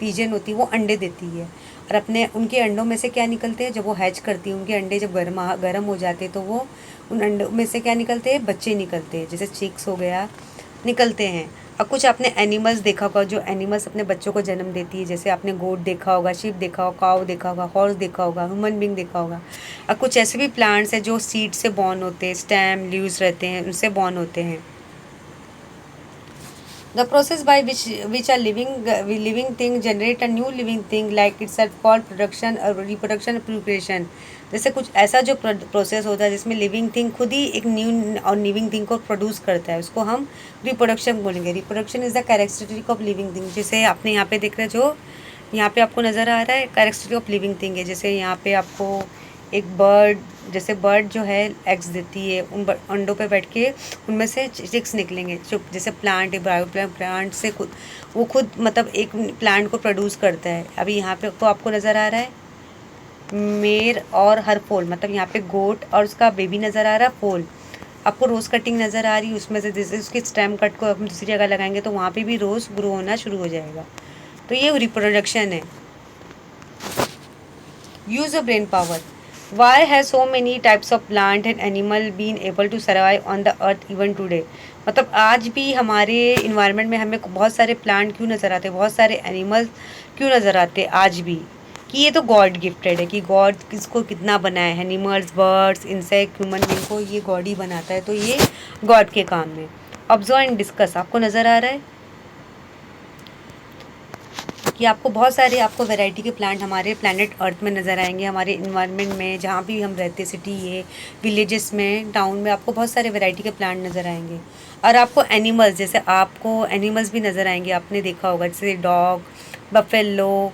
पीजन होती है, वो अंडे देती है, और अपने उनके अंडों में से क्या निकलते हैं, जब वो हैच करती है, उनके अंडे जब गर्म हो जाते हैं, तो वो उन अंडों में से क्या निकलते हैं, बच्चे निकलते हैं, जैसे चिक्स हो गया, निकलते हैं। और कुछ आपने एनिमल्स देखा होगा, जो एनिमल्स अपने बच्चों को जन्म देती है, जैसे आपने गोट देखा होगा, शीप देखा होगा, काऊ देखा होगा, हॉर्स देखा होगा, ह्यूमन बीइंग देखा होगा। और कुछ ऐसे भी प्लांट्स हैं जो सीड से बॉर्न होते हैं, स्टेम, लीव्स रहते हैं, उनसे बॉर्न होते हैं। The process by which a living thing generate a new living thing like itself called production or reproduction procreation. जैसे कुछ ऐसा जो प्रोसेस होता है जिसमें लिविंग थिंग खुद ही एक न्यू और लिविंग थिंग को प्रोड्यूस करता है, उसको हम रिप्रोडक्शन बोलेंगे। Reproduction is the characteristic of living thing. जैसे आपने यहाँ पे देख रहे हो, जो यहाँ पे आपको नज़र आ रहा है कैरेक्टरिस्टिक ऑफ लिविंग थिंग है। जैसे यहाँ पे आपको एक बर्ड, जैसे बर्ड जो है एग्स देती है, उन अंडों पे बैठ के उनमें से चिक्स निकलेंगे। जो जैसे प्लांट है, बायो प्लांट से खुद मतलब एक प्लांट को प्रोड्यूस करता है। अभी यहाँ पे तो आपको नज़र आ रहा है मेर और हर फोल, मतलब यहाँ पे गोट और उसका बेबी नज़र आ रहा है, फोल। आपको रोज़ कटिंग नज़र आ रही है, उसमें से जैसे उसकी स्टेम कट को हम दूसरी जगह लगाएंगे तो वहाँ पे भी रोज़ ग्रो होना शुरू हो जाएगा। तो ये रिप्रोडक्शन है। Use of brain power. Why has so many types of plant and animal been able to survive on the earth even today? मतलब आज भी हमारे इन्वायरमेंट में हमें बहुत सारे प्लांट क्यों नज़र आते हैं, बहुत सारे एनिमल्स क्यों नज़र आते हैं आज भी? कि ये तो गॉड गिफ्टेड है, कि गॉड किसको कितना बनाया है, animals, birds, insect, human being को ये गॉड ही बनाता है, तो ये गॉड के काम में। ऑब्जर्व एंड डिस्कस, आपको नज़र आ रहा है कि आपको बहुत सारे आपको वैरायटी के प्लांट हमारे प्लैनेट अर्थ में नज़र आएंगे, हमारे इन्वायरमेंट में जहाँ भी हम रहते, सिटी है, विलेजेस में, टाउन में, आपको बहुत सारे वैरायटी के प्लांट नज़र आएंगे। और आपको एनिमल्स, जैसे आपको एनिमल्स भी नज़र आएंगे, आपने देखा होगा जैसे डॉग, बफेलो,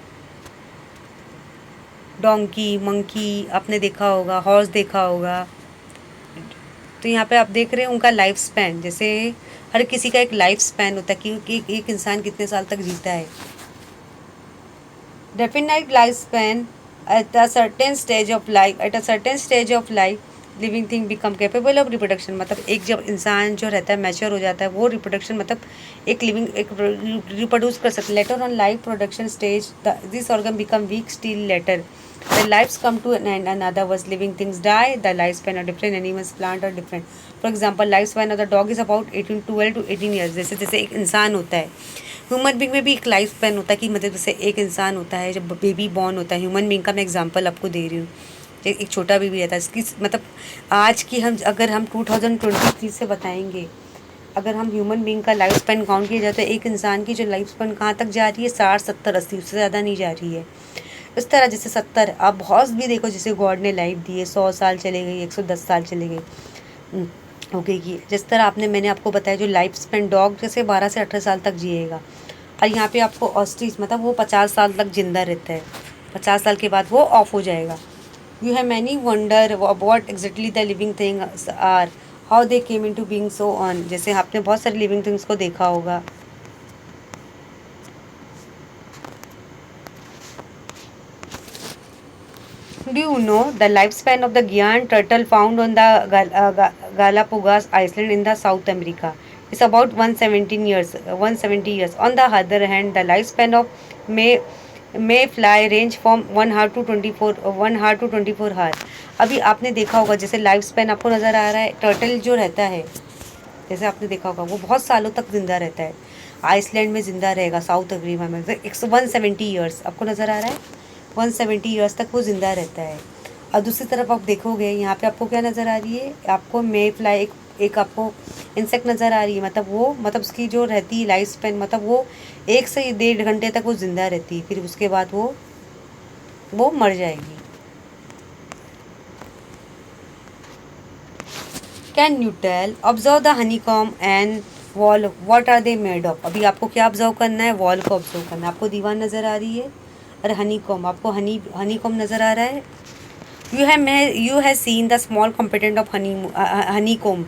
डोंकी, मंकी आपने देखा होगा, हॉर्स देखा होगा। तो यहाँ पे आप देख रहे हैं उनका लाइफ स्पैन, जैसे हर किसी का एक लाइफ स्पैन होता है कि एक इंसान कितने साल तक जीता है। Definite lifespan at a certain stage of life, living thing become capable of reproduction. मतलब एक जब इंसान जो रहता है मैच्योर हो जाता है, वो रिप्रोडक्शन मतलब एक रिप्रोड्यूस कर सकता है। Later on life production stage this organ become weak still later the lifes come to an end another worse living things die the life span of different animals plant और different. For example life span of the dog is about 12 to 18 years. जैसे जैसे एक इंसान होता है, human being में भी एक लाइफ स्पैन होता है कि मतलब जैसे एक इंसान होता है जब बेबी बॉर्न होता है, ह्यूमन बींग का मैं एग्जांपल आपको दे रही हूँ, एक छोटा बेबी रहता है, इसकी मतलब आज की अगर हम 2023 से बताएंगे, अगर हम ह्यूमन बींग का लाइफ स्पैन काउंट किया जाए तो एक इंसान की जो लाइफ स्पैन कहाँ तक जा रही है, 60, 70, 80, उससे ज़्यादा नहीं जा रही है। इस तरह जैसे 70 आप हॉर्स भी देखो, जैसे गॉड ने लाइफ दी है, 100 साल चले गई, 110 साल चले गई, ओके की जिस तरह मैंने आपको बताया जो लाइफ स्पेन डॉग जैसे 12 से 18 साल तक जिएगा। और यहाँ पे आपको ऑस्ट्रिच मतलब वो 50 साल तक जिंदा रहता है, 50 साल के बाद वो ऑफ हो जाएगा। You have many wonder what exactly the living things are, how they came in to being so on, जैसे आपने बहुत सारे लिविंग थिंग्स को देखा होगा। Do you know the lifespan of the giant turtle found on the Galapagos Island in the South America is about 117 years. 170 years. On the other hand, the lifespan of mayfly range from 1 hour to 24 hour. अभी आपने देखा होगा जैसे life span आपको नज़र आ रहा है, टर्टल जो रहता है जैसे आपने देखा होगा वो बहुत सालों तक जिंदा रहता है, आइसलैंड में जिंदा रहेगा, साउथ अफ्रीका में 170 ईयर्स आपको नज़र आ रहा है, 170 ईयर्स तक वो ज़िंदा रहता है। और दूसरी तरफ आप देखोगे यहाँ पे आपको क्या नज़र आ रही है, आपको मे फ्लाई एक आपको इंसेक्ट नज़र आ रही है, मतलब वो मतलब उसकी जो रहती है लाइफ स्पेन मतलब वो 1 से 1.5 घंटे तक वो ज़िंदा रहती है, फिर उसके बाद वो मर जाएगी। Can you tell observe the honeycomb and wall what are they made of, अभी आपको क्या ऑब्जर्व करना है, वॉल को ऑब्जर्व करना है। आपको दीवार नज़र आ रही है और हनी कॉम, आपको हनी कॉम नज़र आ रहा है। You have seen the small component of honeycomb,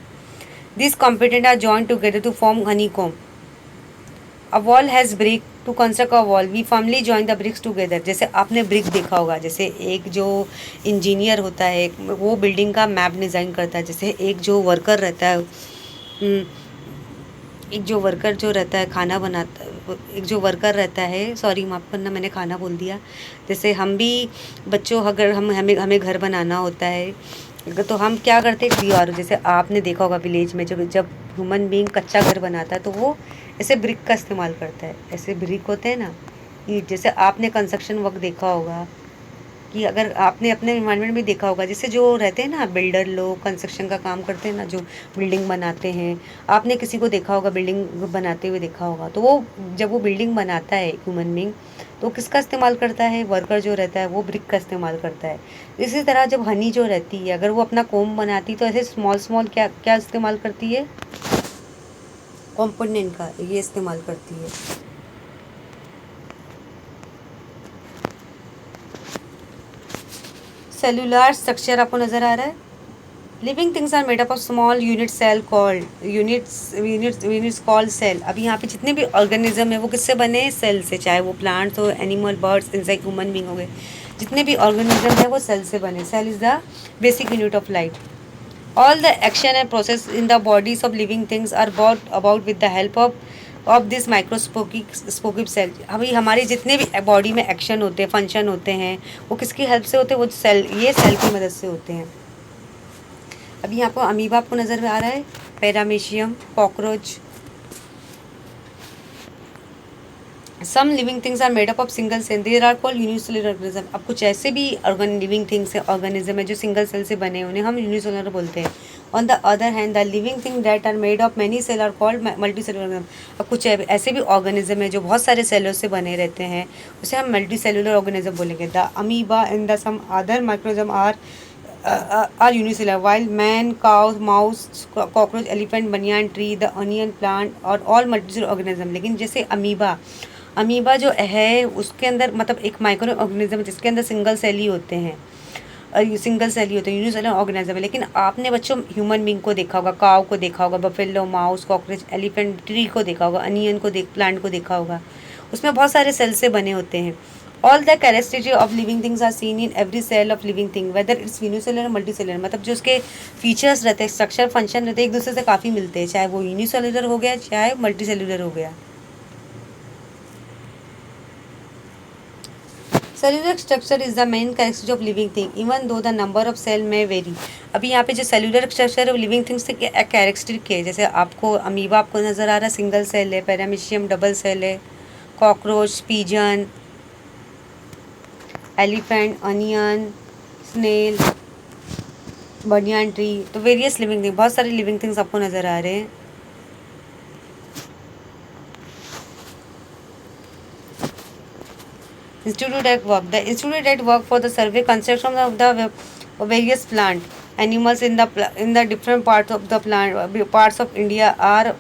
this component are joined together to form honeycomb. A wall has brick to construct a wall we firmly join the bricks together, जैसे आपने brick देखा होगा, जैसे एक जो engineer होता है वो बिल्डिंग का मैप डिज़ाइन करता है, जैसे एक जो वर्कर रहता है एक जो वर्कर जो रहता है खाना बनाता, एक जो वर्कर रहता है, सॉरी माफ़ करना मैंने खाना बोल दिया, जैसे हम भी बच्चों अगर हमें घर बनाना होता है तो हम क्या करते हैं, दीवारों जैसे आपने देखा होगा विलेज में जब ह्यूमन बीइंग कच्चा घर बनाता है तो वो ऐसे ब्रिक का इस्तेमाल करता है, ऐसे ब्रिक होते हैं ना ईंट, जैसे आपने कंस्ट्रक्शन वर्क देखा होगा कि अगर आपने अपने इन्वायरमेंट में देखा होगा जैसे जो रहते हैं ना बिल्डर लोग कंस्ट्रक्शन का काम करते हैं ना, जो बिल्डिंग बनाते हैं, आपने किसी को देखा होगा बिल्डिंग बनाते हुए देखा होगा, तो वो जब वो बिल्डिंग बनाता है ह्यूमन बीइंग तो किसका इस्तेमाल करता है, वर्कर जो रहता है वो ब्रिक का इस्तेमाल करता है। इसी तरह जब हनी जो रहती है अगर वो अपना कोम बनाती तो ऐसे स्मॉल स्मॉल क्या क्या इस्तेमाल करती है, कॉम्पोनेंट का ये इस्तेमाल करती है। सेलुलर स्ट्रक्चर आपको नज़र आ रहा है, living things are made up of small unit cell called units called cell. अभी यहाँ पे जितने भी ऑर्गेनिज्म है वो किससे बने हैं, सेल से, चाहे वो प्लांट्स हो, animal, birds, insect, human being हो गए, जितने भी ऑर्गेनिज्म है वो सेल से बने। Cell is the basic unit of life. All the action and process in the bodies of living things are brought about with the help of this microscopic cell. अभी हमारे जितने भी बॉडी में action होते हैं, function होते हैं, वो किसकी हेल्प से होते हैं, वो सेल, ये सेल की मदद से होते हैं। अभी यहाँ पर अमीबा आपको नज़र में आ रहा है, paramecium, cockroach. Some living things are made up of single cell, there are called unicellular organism. अब कुछ ऐसे भी लिविंग थिंग्स है, ऑर्गेनिज्म है जो सिंगल सेल से बने, उन्हें हम यूनिसेलुलर बोलते हैं। On the other hand the living thing that are made of many cell are called multi cellular organism. अब कुछ ऐसे भी ऑर्गेनिज्म है जो बहुत सारे सेलों से बने रहते हैं, उसे हम मल्टी सेलुलर ऑर्गेनिज्म बोलेंगे। The amoeba and the some other microorganism are unicellular while man, cow, mouse, cockroach, elephant, banyan tree, the onion plant और all multicellular organism। लेकिन जैसे अमीबा जो है उसके अंदर मतलब एक माइक्रो ऑर्गेनिज्म जिसके अंदर सिंगल सेल ही होते हैं, सिंगल सेल ही होते हैं, यूनिसेलुलर ऑर्गेनिज्म है। लेकिन आपने बच्चों ह्यूमन बीइंग को देखा होगा, काव को देखा होगा, buffalo, mouse, cockroach, elephant, tree को देखा होगा, अनियन को प्लांट को देखा होगा, उसमें बहुत सारे सेल से बने होते हैं। All the characteristic of living things are seen in every cell of living thing whether it's unicellular multicellular, मतलब जो उसके फीचर्स रहते हैं, स्ट्रक्चर, फंक्शन रहते हैं, एक दूसरे से काफ़ी मिलते हैं, चाहे वो यूनिसेलुलर हो गया चाहे मल्टीसेलुलर हो गया। Cellular structure is the main characteristic of living thing even though the number of cell may vary. अभी यहाँ पे जो cellular structure of living things के कैरेक्टरिस्टिक है, जैसे आपको अमीबा आपको नज़र आ रहा है, सिंगल सेल है, पैरामीशियम डबल सेल है, cockroach, pigeon, elephant, onion, snail, banyan tree, तो वेरियस लिविंग थिंग, बहुत सारे लिविंग थिंग्स आपको नज़र आ रहे हैं। Institute at work. The institute at work for the survey construction of the various plant animals in the different parts of the plant parts of India are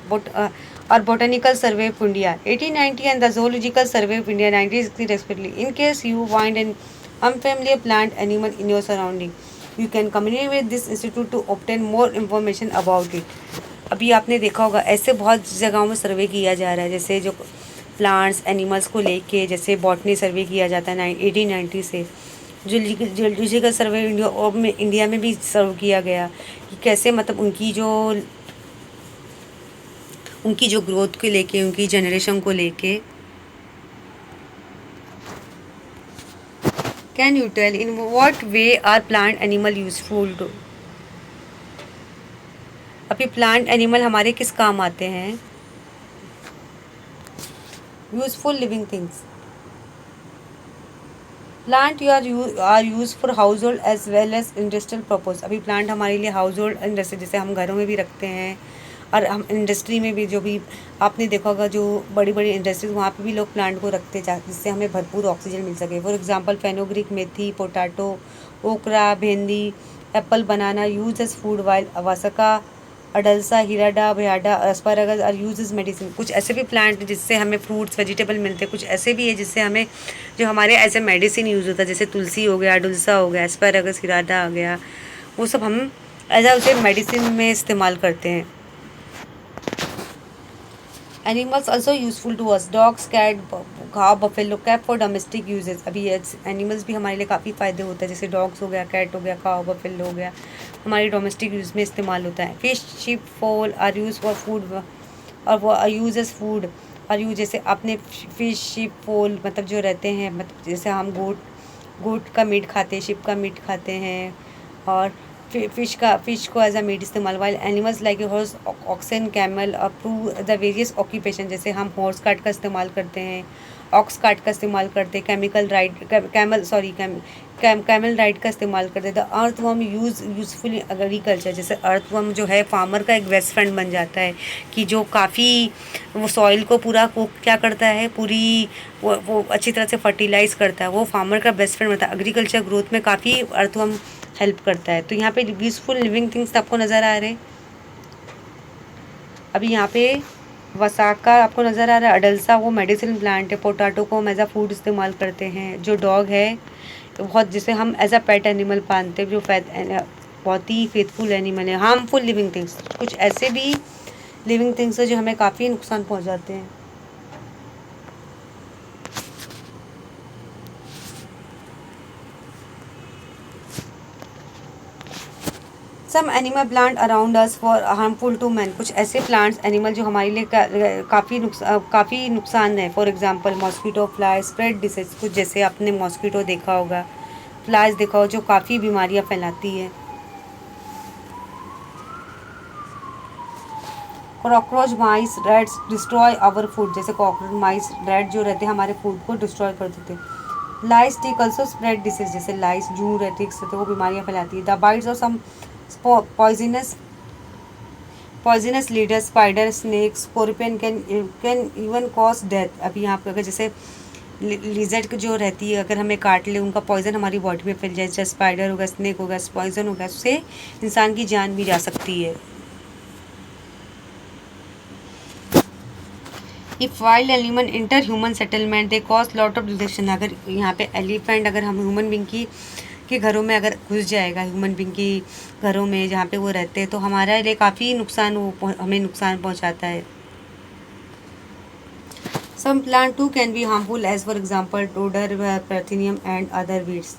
Botanical Survey of India 1890 and the Zoological Survey of India 1960 respectively. In case you find an unfamiliar plant animal in your surrounding, you can communicate with this institute to obtain more information about it. अभी आपने देखा होगा ऐसे बहुत जगहों में सर्वे किया जा रहा है, जैसे जो प्लांट्स एनिमल्स को लेके, जैसे बॉटनी सर्वे किया जाता है 1890 से, जो जियोलॉजिकल सर्वे इंडिया में भी सर्व किया गया कि कैसे मतलब उनकी जो ग्रोथ को लेके, उनकी जनरेशन को लेके. Can you tell in what way are plant animal useful to. अभी प्लांट एनिमल हमारे किस काम आते हैं. Useful living things. Plant are use for household as well as industrial purpose. अभी प्लांट हमारे लिए हाउस होल्ड इंडस्ट्री, जैसे हम घरों में भी रखते हैं और हम इंडस्ट्री में भी, जो भी आपने देखा होगा जो बड़ी बड़ी इंडस्ट्रीज वहाँ पे भी लोग प्लांट को रखते हैं जिससे हमें भरपूर ऑक्सीजन मिल सके. For example fenugreek, methi, potato, okra, bhendi, apple, banana use as food, while अवासका, अडल्सा, हिराडा, भयाडा, asparagus are use as medicine. कुछ ऐसे भी प्लांट जिससे हमें फ्रूट्स वेजिटेबल मिलते हैं, कुछ ऐसे भी है जिससे हमें जो हमारे एज ए मेडिसिन यूज़ होता है, जैसे तुलसी हो गया, अडुल्सा हो गया, एस्पारागस, हिराडा आ गया, वो सब हम एज उसे मेडिसिन में इस्तेमाल करते हैं. Animals also useful to us. Dogs, cat, cow, buffalo, kept for domestic uses. अभी एनिमल्स भी हमारे लिए काफ़ी फ़ायदे होता है, जैसे डॉग्स हो गया, कैट हो गया, काव, बफेलो हो गया, हमारी डोमेस्टिक यूज़ में इस्तेमाल होता है. फिश, शिप, फोल आर यूज फॉर फूड और वो आर यूज एज फूड. और यूज जैसे आपने फिश, शिप, फोल मतलब जो रहते हैं, मतलब जैसे हम गोट का मीट खाते हैं, शिप का मीट खाते हैं, और फिश को एज अ मीट इस्तेमाल. While animals like horse, oxen, camel approve the various occupation. जैसे हम हॉर्स कार्ट का इस्तेमाल करते हैं, ऑक्स कार्ट का इस्तेमाल करते हैं, कैमल राइड का इस्तेमाल करते हैं. The earthworm useful agriculture. जैसे अर्थवर्म जो है फार्मर का एक बेस्ट फ्रेंड बन जाता है, कि जो काफ़ी वो सॉइल को पूरा वो क्या करता है, पूरी वो अच्छी तरह से फर्टिलाइज करता है, वो फार्मर का बेस्ट फ्रेंड बनता है. एग्रीकल्चर ग्रोथ में काफ़ी अर्थवर्म हेल्प करता है. तो यहाँ पे यूजफुल लिविंग थिंग्स आपको नज़र आ रहे हैं. अभी यहाँ पे वसाका आपको नज़र आ रहा है. अडल्सा वो मेडिसिन प्लांट है. पोटैटो को हम एज अ फूड इस्तेमाल करते हैं. जो डॉग है बहुत, जिसे हम एज अ पेट एनिमल पालते हैं, जो बहुत ही फेथफुल एनिमल है. Harmful living things. कुछ ऐसे भी लिविंग थिंग्स है जो हमें काफ़ी नुकसान पहुँचाते हैं. Some animal plant around us for harmful to man. कुछ ऐसे प्लांट्स एनिमल जो हमारे लिए काफ़ी नुकसान है. For example mosquito, fly, spread disease. कुछ जैसे आपने मॉस्किटो देखा होगा, फ्लाइज देखा हो, जो काफ़ी बीमारियां फैलाती है. Cockroach, mice, rats destroy our food. जैसे कॉकरोच, माइस, रैट जो रहते हैं हमारे फूड को डिस्ट्रॉय कर देते हैं. लाइस, टिक ऑल्सो स्प्रेड डिसीज. जैसे लाइस, जू रहती है तो वो बीमारियां फैलाती है. The bites of some poisonous leader, spider, snake, scorpion can even cause death. अभी यहाँ पे अगर जैसे लिजर्ड जो रहती है, अगर हमें काट ले, उनका पॉइजन हमारी बॉडी में फैल जाए, जैसे स्पाइडर होगा, स्नेक होगा, पॉइजन होगा, उससे इंसान की जान भी जा सकती है. If wild animal inter human settlement they cause lot of destruction. अगर यहाँ पे एलिफेंट अगर हम ह्यूमन बींग के घरों में अगर घुस जाएगा, ह्यूमन बींग की घरों में जहाँ पे वो रहते हैं, तो हमारे लिए काफ़ी नुकसान, वो हमें नुकसान पहुँचाता है. Some plant too can be harmful as for example टोडर, parthenium and other weeds.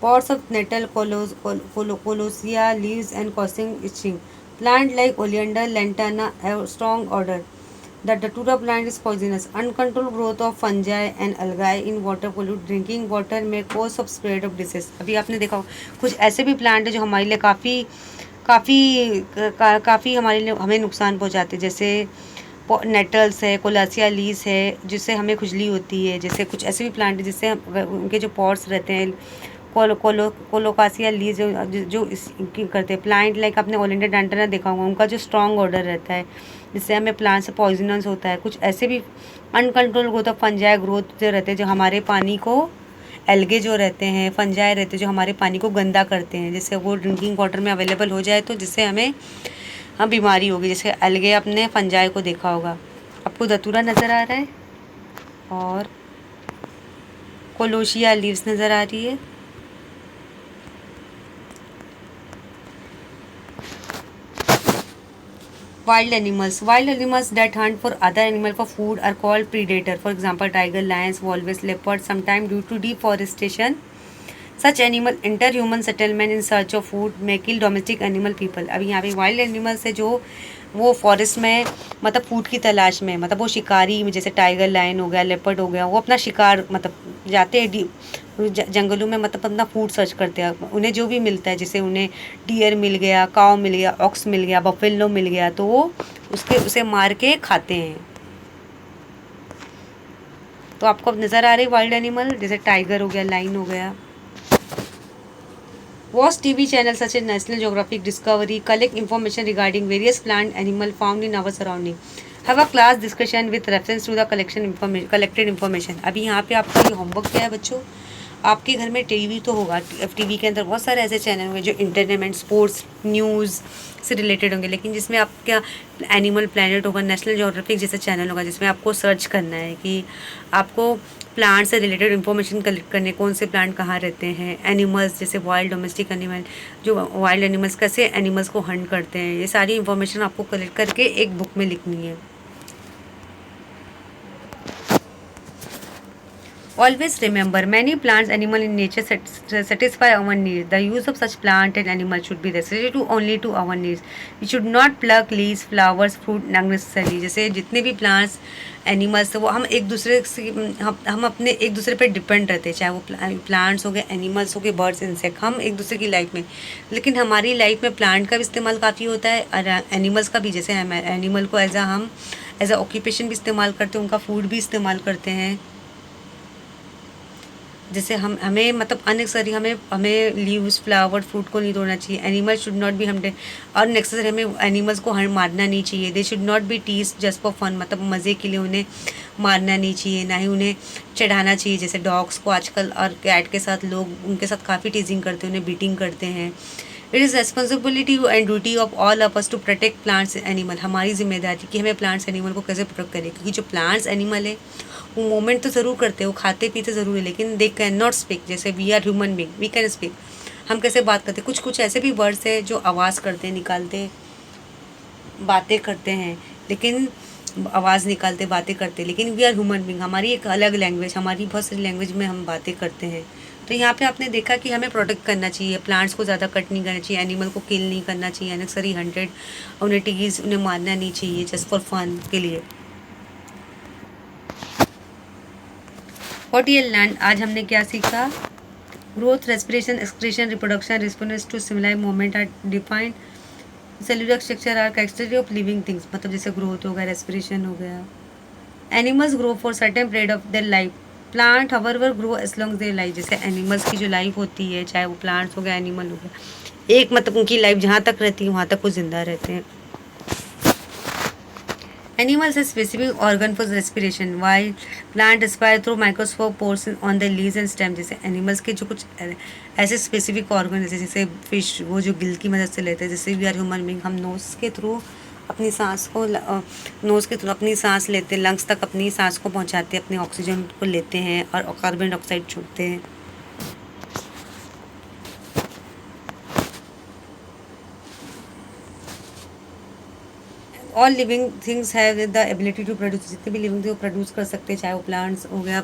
Pods of nettle, colocasia, leaves and causing itching. Plant like oleander, lantana have strong odour. The datura plant is poisonous. Uncontrolled growth of fungi and algae in water pollute drinking water may cause of spread of disease. अभी आपने देखा कुछ ऐसे भी plant है जो हमारे लिए काफ़ी हमारे लिए हमें नुकसान पहुंचाते हैं. जैसे नेटल्स है, कोलासिया लीस है, जिससे हमें खुजली होती है. जैसे कुछ ऐसे भी प्लांट है जिससे उनके जो पॉट्स रहते हैं, कोलोकासिया लीज जो करते हैं. प्लांट लाइक आपने ओलियंडर, डैंटना देखा होगा, उनका जो स्ट्रॉन्ग ऑर्डर रहता है जिससे हमें प्लांट से पॉइजनस होता है. कुछ ऐसे भी uncontrol growth of fungi growth जो रहते हैं जो हमारे पानी को एल्गे जो रहते हैं, फंजाई रहते हैं जो हमारे पानी को गंदा करते हैं, जिससे वो ड्रिंकिंग वाटर में अवेलेबल हो जाए तो जिससे हमें बीमारी होगी। जैसे एल्गे आपने फंजाई को देखा होगा। आपको धतूरा नज़र आ रहा है और कोलोशिया लीव्स नज़र आ रही है। Wild animals that hunt for other animals for food are called predator. For example, tiger, lions, walrus, leopards. Sometimes due to deforestation, such animal enter human settlement in search of food, may kill domestic animal people. अभी यहाँ पे wild animals है जो वो forest में मतलब food की तलाश में, मतलब वो शिकारी जैसे टाइगर, लायन हो गया, लेपर्ड हो गया, वो अपना शिकार मतलब जाते हैं जंगलों में, मतलब अपना फूड सर्च करते हैं। उन्हें जो भी मिलता है, जैसे उन्हें डियर मिल गया, काऊ मिल गया, ऑक्स मिल गया, बफेलो मिल गया, तो वो उसे मार के खाते हैं। तो आपको अब नज़र आ रही वाइल्ड एनिमल, जैसे टाइगर हो गया, लाइन हो गया। Watch TV channels such as National Geographic, Discovery, collect information regarding various plant animal found in our surrounding. Have a class discussion with reference to the collected information. अभी यहाँ पे आपका ये होमवर्क क्या है बच्चों? आपके घर में टीवी तो होगा, टीवी के अंदर बहुत सारे ऐसे चैनल होंगे जो इंटरटेनमेंट, स्पोर्ट्स, न्यूज़ से रिलेटेड होंगे, लेकिन जिसमें आपका एनिमल प्लैनेट होगा, नेशनल ज्योग्राफिक जैसा चैनल होगा, जिसमें आपको सर्च करना है कि आपको प्लांट से रिलेटेड इन्फॉर्मेशन कलेक्ट करने, कौन से प्लांट कहाँ रहते हैं, एनिमल्स जैसे वाइल्ड डोमेस्टिक एनिमल, जो वाइल्ड एनिमल्स कैसे एनिमल्स को हंट करते हैं, ये सारी इन्फॉर्मेशन आपको कलेक्ट करके एक बुक में लिखनी है। Always remember, many plants, animal in nature satisfy our needs. The use of such plant and animal should be restricted to only to our needs. We should not pluck leaves, flowers, fruit unnecessarily. जैसे जितने भी plants, animals वो हम एक दूसरे से हम अपने एक दूसरे पे डिपेंड रहते हैं, चाहे वो प्लांट्स हो गए, एनिमल्स हो गए, बर्ड्स, इंसेक्ट, हम एक दूसरे की लाइफ में, लेकिन हमारी लाइफ में प्लांट का भी इस्तेमाल काफ़ी होता है और एनिमल्स का भी। जैसे हम एनिमल को हम एज अ ऑक्यूपेशन भी इस्तेमाल करते हैं, उनका फूड भी इस्तेमाल करते हैं। जैसे हमें मतलब अननेसेसरी हमें लीव्स, फ्लावर, फ्रूट को नहीं तोड़ना चाहिए। Animal should not be unnecessary हमें एनिमल्स को मारना नहीं चाहिए। They should not be tease just for fun, मतलब मज़े के लिए उन्हें मारना नहीं चाहिए, ना ही उन्हें चढ़ाना चाहिए। जैसे डॉग्स को आजकल और कैट के साथ लोग उनके साथ काफ़ी टीजिंग करते हैं, उन्हें बीटिंग करते हैं। It is responsibility and duty of all of us to protect plants animal. हमारी जिम्मेदारी कि हमें प्लांट्स एनिमल को कैसे प्रोटेक्ट करें, क्योंकि जो प्लांट्स एनिमल है वो मूवमेंट तो ज़रूर करते हैं, वो खाते पीते ज़रूर है, लेकिन दे कैन नॉट स्पीक। जैसे we are human being, we can speak. हम कैसे बात करते हैं, कुछ कुछ ऐसे भी वर्ड्स हैं जो आवाज़ करते हैं, निकालते, बातें करते हैं, लेकिन आवाज़ निकालते, बातें करते, लेकिन वी आर ह्यूमन बींग। हमारी एक अलग लैंग्वेज, हमारी बहुत सारी लैंग्वेज में हम बातें करते हैं। तो यहाँ पे आपने देखा कि हमें प्रोटेक्ट करना चाहिए, प्लांट्स को ज़्यादा कट नहीं करना चाहिए, एनिमल को किल नहीं करना चाहिए, अननेसेसरी हंड्रेड उन्हें टीज उन्हें मारना नहीं चाहिए जस्ट फॉर फन के लिए। व्हाट यू लर्न, आज हमने क्या सीखा? Growth, respiration, excretion, reproduction, response to similar movement are defined. Cellular structure are characteristic of living things, मतलब जैसे ग्रोथ हो गया, रेस्पिरेशन हो गया। Animals grow for certain period of their life, plant however grow as long their life. जैसे animals की जो life होती है, चाहे वो प्लांट्स हो गया, एनिमल हो गया, एक मतलब उनकी लाइफ जहाँ तक रहती है वहाँ तक वो जिंदा रहते हैं। Animals have specific organ for respiration, while plant respire through microscope pores on the leaves and stem। जैसे animals के जो कुछ ऐसे स्पेसिफिक ऑर्गन, जैसे फिश वो जो गिल की मदद से लेते हैं, जैसे वी आर ह्यूमन बींग, हम नोज के थ्रू अपनी सांस को अपनी सांस लेते हैं, लंग्स तक अपनी सांस को पहुंचाते हैं, अपनी ऑक्सीजन को लेते हैं और कार्बन डाइऑक्साइड छोड़ते हैं। All living things have the ability to produce, जितने भी लिविंग थे वो प्रोड्यूस कर सकते हैं, चाहे वो प्लांट्स हो गया,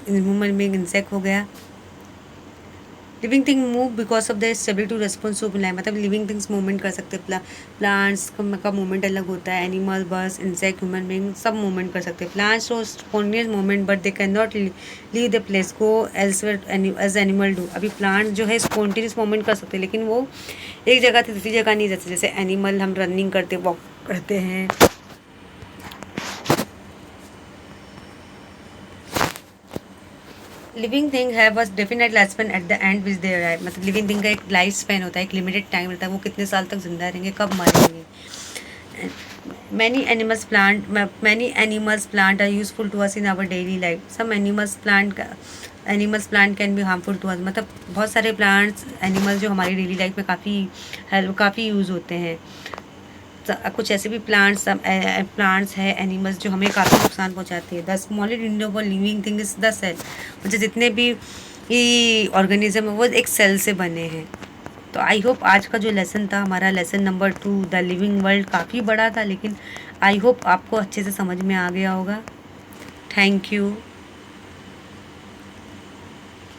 ह्यूमन बीइंग, इंसेक्ट हो गया। Living thing move because of the stability to response to life, मतलब लिविंग थिंग्स मूवमेंट कर सकते हैं। प्लांट्स का मूवमेंट अलग होता है, animal, birds, insect, human being सब मूवमेंट कर सकते हैं। Plants show spontaneous movement but they can not leave the place, go elsewhere as animal do. अभी प्लांट जो है स्पॉन्टेनियस मूवमेंट कर सकते हैं, लेकिन वो एक जगह से दूसरी जगह नहीं जाते। जैसे एनिमल हम रनिंग करते, वॉक करते हैं। Living thing have a definite life span at the and which they arrive, मतलब लिविंग थिंग का एक लाइफ स्पैन होता है, एक लिमिटेड टाइम रहता है, वो कितने साल तक जिंदा रहेंगे, कब मरेंगे। many animals plant are useful to us in our daily life. Some animals plant animals plant can be harmful to us, मतलब बहुत सारे प्लांट्स एनिमल्स जो हमारी डेली लाइफ में काफ़ी यूज़ होते हैं। कुछ ऐसे भी प्लांट्स है एनिमल्स जो हमें काफ़ी नुकसान पहुंचाते हैं। The smallest individual living thing is the cell, मुझे जितने भी ऑर्गेनिज्म है वो एक सेल से बने हैं। तो आई होप आज का जो लेसन था हमारा lesson number 2 the living world काफ़ी बड़ा था, लेकिन आई होप आपको अच्छे से समझ में आ गया होगा। Thank you.